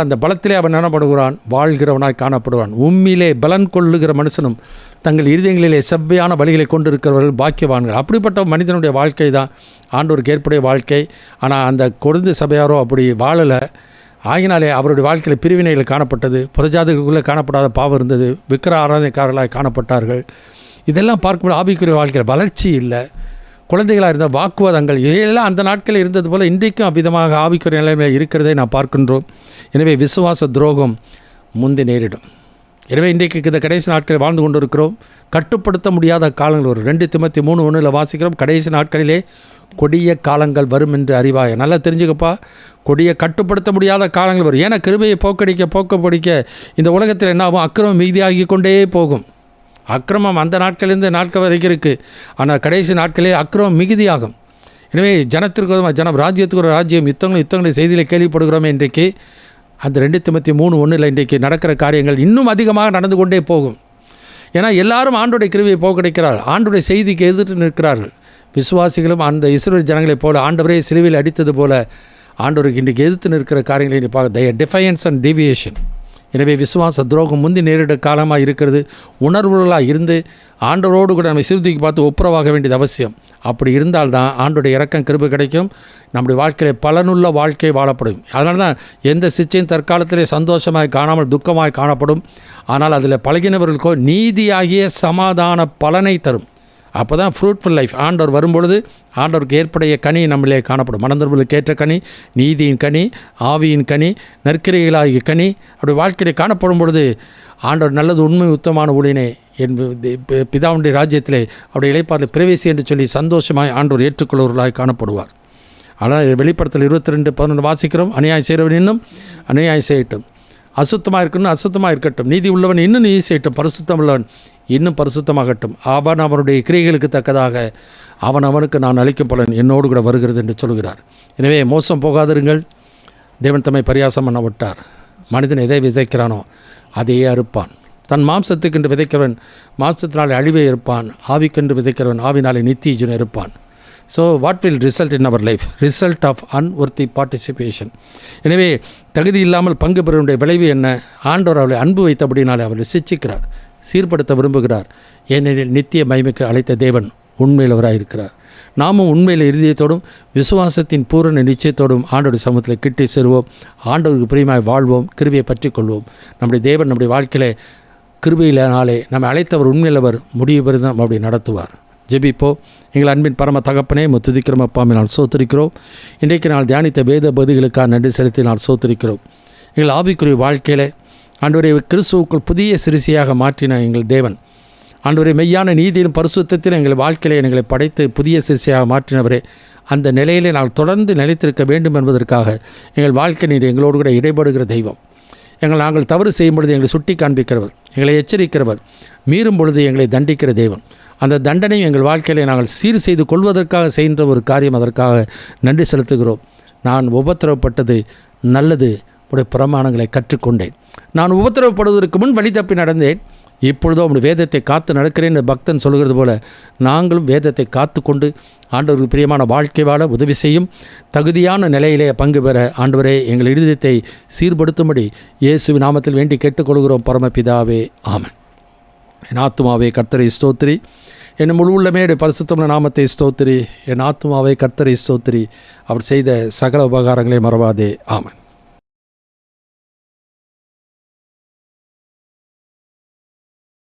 அந்த பலத்திலே அவன் எனப்படுகிறான், வாழ்கிறவனாய் காணப்படுவான். உம்மிலே பலன் கொள்ளுகிற மனுஷனும் தங்கள் இருதயங்களிலே செவ்வையான வழிகளை கொண்டிருக்கிறவர்கள் பாக்கியவான்கள். அப்படிப்பட்ட மனிதனுடைய வாழ்க்கை தான் ஆண்டவருக்கு ஏற்புடைய வாழ்க்கை. ஆனால் அந்த கொரிந்து சபையாரோ அப்படி வாழலை. ஆகினாலே அவருடைய வாழ்க்கையில் பிரிவினைகள் காணப்பட்டது, புறஜாதிகளுக்குள்ளே காணப்படாத பாவம் இருந்தது, விக்கிர ஆராதனைக்காரர்களாக காணப்பட்டார்கள். இதெல்லாம் பார்க்கும்போது ஆவிக்குரிய வாழ்க்கையில் வளர்ச்சி இல்லை. குழந்தைகளாக இருந்த வாக்குவாதங்கள் இதெல்லாம் அந்த நாட்களில் இருந்தது போல் இன்றைக்கும் அவ்விதமாக ஆவிக்குரிய நிலைமையில் இருக்கிறதை நாம் பார்க்கின்றோம். எனவே விசுவாச துரோகம் முந்தி நேரிடும். எனவே இன்றைக்கு இந்த கடைசி நாட்களில் வாழ்ந்து கொண்டு இருக்கிறோம். கட்டுப்படுத்த முடியாத காலங்கள் வரும். 2 தீமோத்தேயு 3:1 வாசிக்கிறோம், கடைசி நாட்களிலே கொடிய காலங்கள் வரும் என்று அறிவாய. நல்லா தெரிஞ்சுக்கப்பா, கொடிய கட்டுப்படுத்த முடியாத காலங்கள் வரும். ஏன்னா கிருபையை போக்கடிக்க இந்த உலகத்தில் என்ன ஆகும், அக்கிரமம் மிகுதியாகி கொண்டே போகும். அக்கிரமம் அந்த நாட்களிலிருந்து நாட்கள் வரைக்கும் இருக்குது. ஆனால் கடைசி நாட்களே அக்கிரமம் மிகுதியாகும். எனவே ஜனத்திற்கு ராஜ்யத்துக்கு ஒரு ராஜ்யம் யுத்தங்களை செய்தியிலே கேள்விப்படுகிறோமே. இன்றைக்கு அந்த 2 தீமோத்தேயு 3:1 இன்றைக்கு நடக்கிற காரியங்கள் இன்னும் அதிகமாக நடந்து கொண்டே போகும். ஏன்னா எல்லாரும் ஆண்டோடைய கிருபையை போக்கடிக்கிறார்கள், ஆண்டோடைய செய்திக்கு எதிர்த்து நிற்கிறார்கள். விசுவாசிகளும் அந்த இஸ்ரவேல் ஜனங்களைப் போல ஆண்டவரே சிலுவையில் அடித்தது போல ஆண்டவருக்கு இன்றைக்கு எதிர்த்து நிற்கிற காரியங்களை பார்க்க டிஃபையன்ஸ் அண்ட் டீவியேஷன். எனவே விசுவாச துரோகம் முந்தி நேரிட காலமாக இருக்கிறது. உணர்வுகளாக இருந்து ஆண்டவரோடு கூட நம்ம சீர்தூக்கி பார்த்து ஒப்புரவாக வேண்டியது அவசியம். அப்படி இருந்தால்தான் ஆண்டோடைய இரக்கம் கிருபை கிடைக்கும், நம்முடைய வாழ்க்கையில் பலனுள்ள வாழ்க்கை வாழப்படும். அதனால தான் எந்த சிச்சையும் தற்காலத்திலே சந்தோஷமாக காணாமல் துக்கமாக காணப்படும். ஆனால் அதில் பழகினவர்களுக்கோ நீதியாகிய சமாதான பலனை தரும். அப்போ தான் ஃப்ரூட்ஃபுல் லைஃப். ஆண்டவர் வரும்பொழுது ஆண்டவருக்கு ஏற்படைய கனி நம்மளே காணப்படும். மனந்தர்களுக்கு ஏற்ற கனி, நீதியின் கனி, ஆவியின் கனி, நற்கிரைகளாகிய கனி அப்படி வாழ்க்கையை காணப்படும் பொழுது ஆண்டவர் நல்லது உண்மை உத்தமான ஊழியனே என் பிதாவுடைய ராஜ்யத்திலே அவருடைய இளைப்பாறுதல் பிரவேசி என்று சொல்லி சந்தோஷமாய் ஆண்டவர் ஏற்றுக்கொள்வர்களாய் காணப்படுவார். ஆனால் வெளிப்படுத்தல் 22:11 வாசிக்கிறோம், அநியாயம் செய்கிறவன் இன்னும் அநியாயம் செய்யட்டும், அசுத்தமாக இருக்கணும் அசுத்தமாக இருக்கட்டும், நீதி உள்ளவன் இன்னும் நீதி செய்யட்டும், பரிசுத்தம் உள்ளவன் இன்னும் பரிசுத்தமாகட்டும், அவன் அவனுடைய கிரியைகளுக்கு தக்கதாக அவனுக்கு நான் அளிக்கும் பலன் என்னோடு கூட வருகிறது என்று சொல்கிறார். எனவே மோசம் போகாதிருங்கள். தேவன் தம்மை பரியாசம் பண்ண விட்டார். மனிதன் எதை விதைக்கிறானோ அதையே அறுப்பான். தன் மாம்சத்துக்கென்று விதைக்கிறவன் மாம்சத்தினாலே அழிவை இருப்பான், ஆவிக்கென்று விதைக்கிறவன் ஆவினாலே நித்திய ஜீவனை இருப்பான். So what will result in our life? Result of unworthy participation. எனவே தகுதி இல்லாமல் பங்கு பெறுவனுடைய விளைவு என்ன? ஆண்டவர் அவளை அன்பு வைத்தபடினாலே அவளை சிச்சிக்கிறார், சீர்படுத்த விரும்புகிறார். ஏனெனில் நித்திய மகிமைக்கு அழைத்த தேவன் உண்மையிலவராக இருக்கிறார். நாமும் உண்மையில் இருதயத்தோடும் விசுவாசத்தின் பூரண நிச்சயத்தோடும் ஆண்டோடைய சமூகத்தில் கிட்டி சேருவோம். ஆண்டவருக்கு பிரியமாய் வாழ்வோம், கிருபையை பற்றி கொள்வோம். நம்முடைய தேவன் நம்முடைய வாழ்க்கையில் கிருபையினாலே நம்மை அழைத்தவர் உண்மையிலவர், முடிவு பெறுதான் அப்படி நடத்துவார். ஜெபிப்போ. எங்கள் அன்பின் பரம தகப்பனே, துதிக்கிறோம் அப்பாமை நான் சோத்திருக்கிறோம். இன்றைக்கு நான் தியானித்த வேத பதிகளுக்காக நன்றி செலுத்தி நான் சோத்திருக்கிறோம். எங்கள் ஆவிக்குரிய வாழ்க்கையில் ஆண்டவரை கிறிஸ்துவுக்குள் புதிய சிறுசியாக மாற்றின எங்கள் தேவன், ஆண்டவரை மெய்யான நீதியிலும் பரிசுத்தத்திலும் எங்கள் வாழ்க்கையிலே எங்களை படைத்து புதிய சிறுசியாக மாற்றினவரே, அந்த நிலையிலே நான் தொடர்ந்து நிலைத்திருக்க வேண்டும் என்பதற்காக எங்கள் வாழ்க்கை நீர் எங்களோடு கூட இடைபடுகிற தெய்வம். நாங்கள் தவறு செய்யும் பொழுது எங்களை சுட்டி காண்பிக்கிறவர், எங்களை எச்சரிக்கிறவர், மீறும் பொழுது எங்களை தண்டிக்கிற தெய்வம். அந்த தண்டனையும் எங்கள் வாழ்க்கையிலே நாங்கள் சீர் செய்து கொள்வதற்காக செய்கின்ற ஒரு காரியம். அதற்காக நன்றி செலுத்துகிறோம். நான் உபத்திரவப்பட்டது நல்லது, உடைய பிரமாணங்களை கற்றுக்கொண்டேன். நான் உபத்திரவப்படுவதற்கு முன் வழி தப்பி நடந்தேன், இப்பொழுதோ உடைய வேதத்தை காத்து நடக்கிறேன் பக்தன் சொல்கிறது போல நாங்களும் வேதத்தை காத்து கொண்டு ஆண்டவருக்கு பிரியமான வாழ்க்கை வாழ உதவி செய்யும். தகுதியான நிலையிலே பங்கு பெற ஆண்டவரே எங்கள் இருதயத்தை சீர்படுத்தும்படி இயேசுவின் நாமத்தில் வேண்டி கேட்டுக்கொள்கிறோம் பரமபிதாவே, ஆமென். என் ஆத்துமாவே கர்த்தரை ஸ்தோத்திரி, என் முழு உள்ளமே பரிசுத்தமான நாமத்தை ஸ்தோத்திரி. என் ஆத்துமாவே கர்த்தரை ஸ்தோத்திரி, அவர் செய்த சகல உபகாரங்களை மறவாதே, ஆமென்.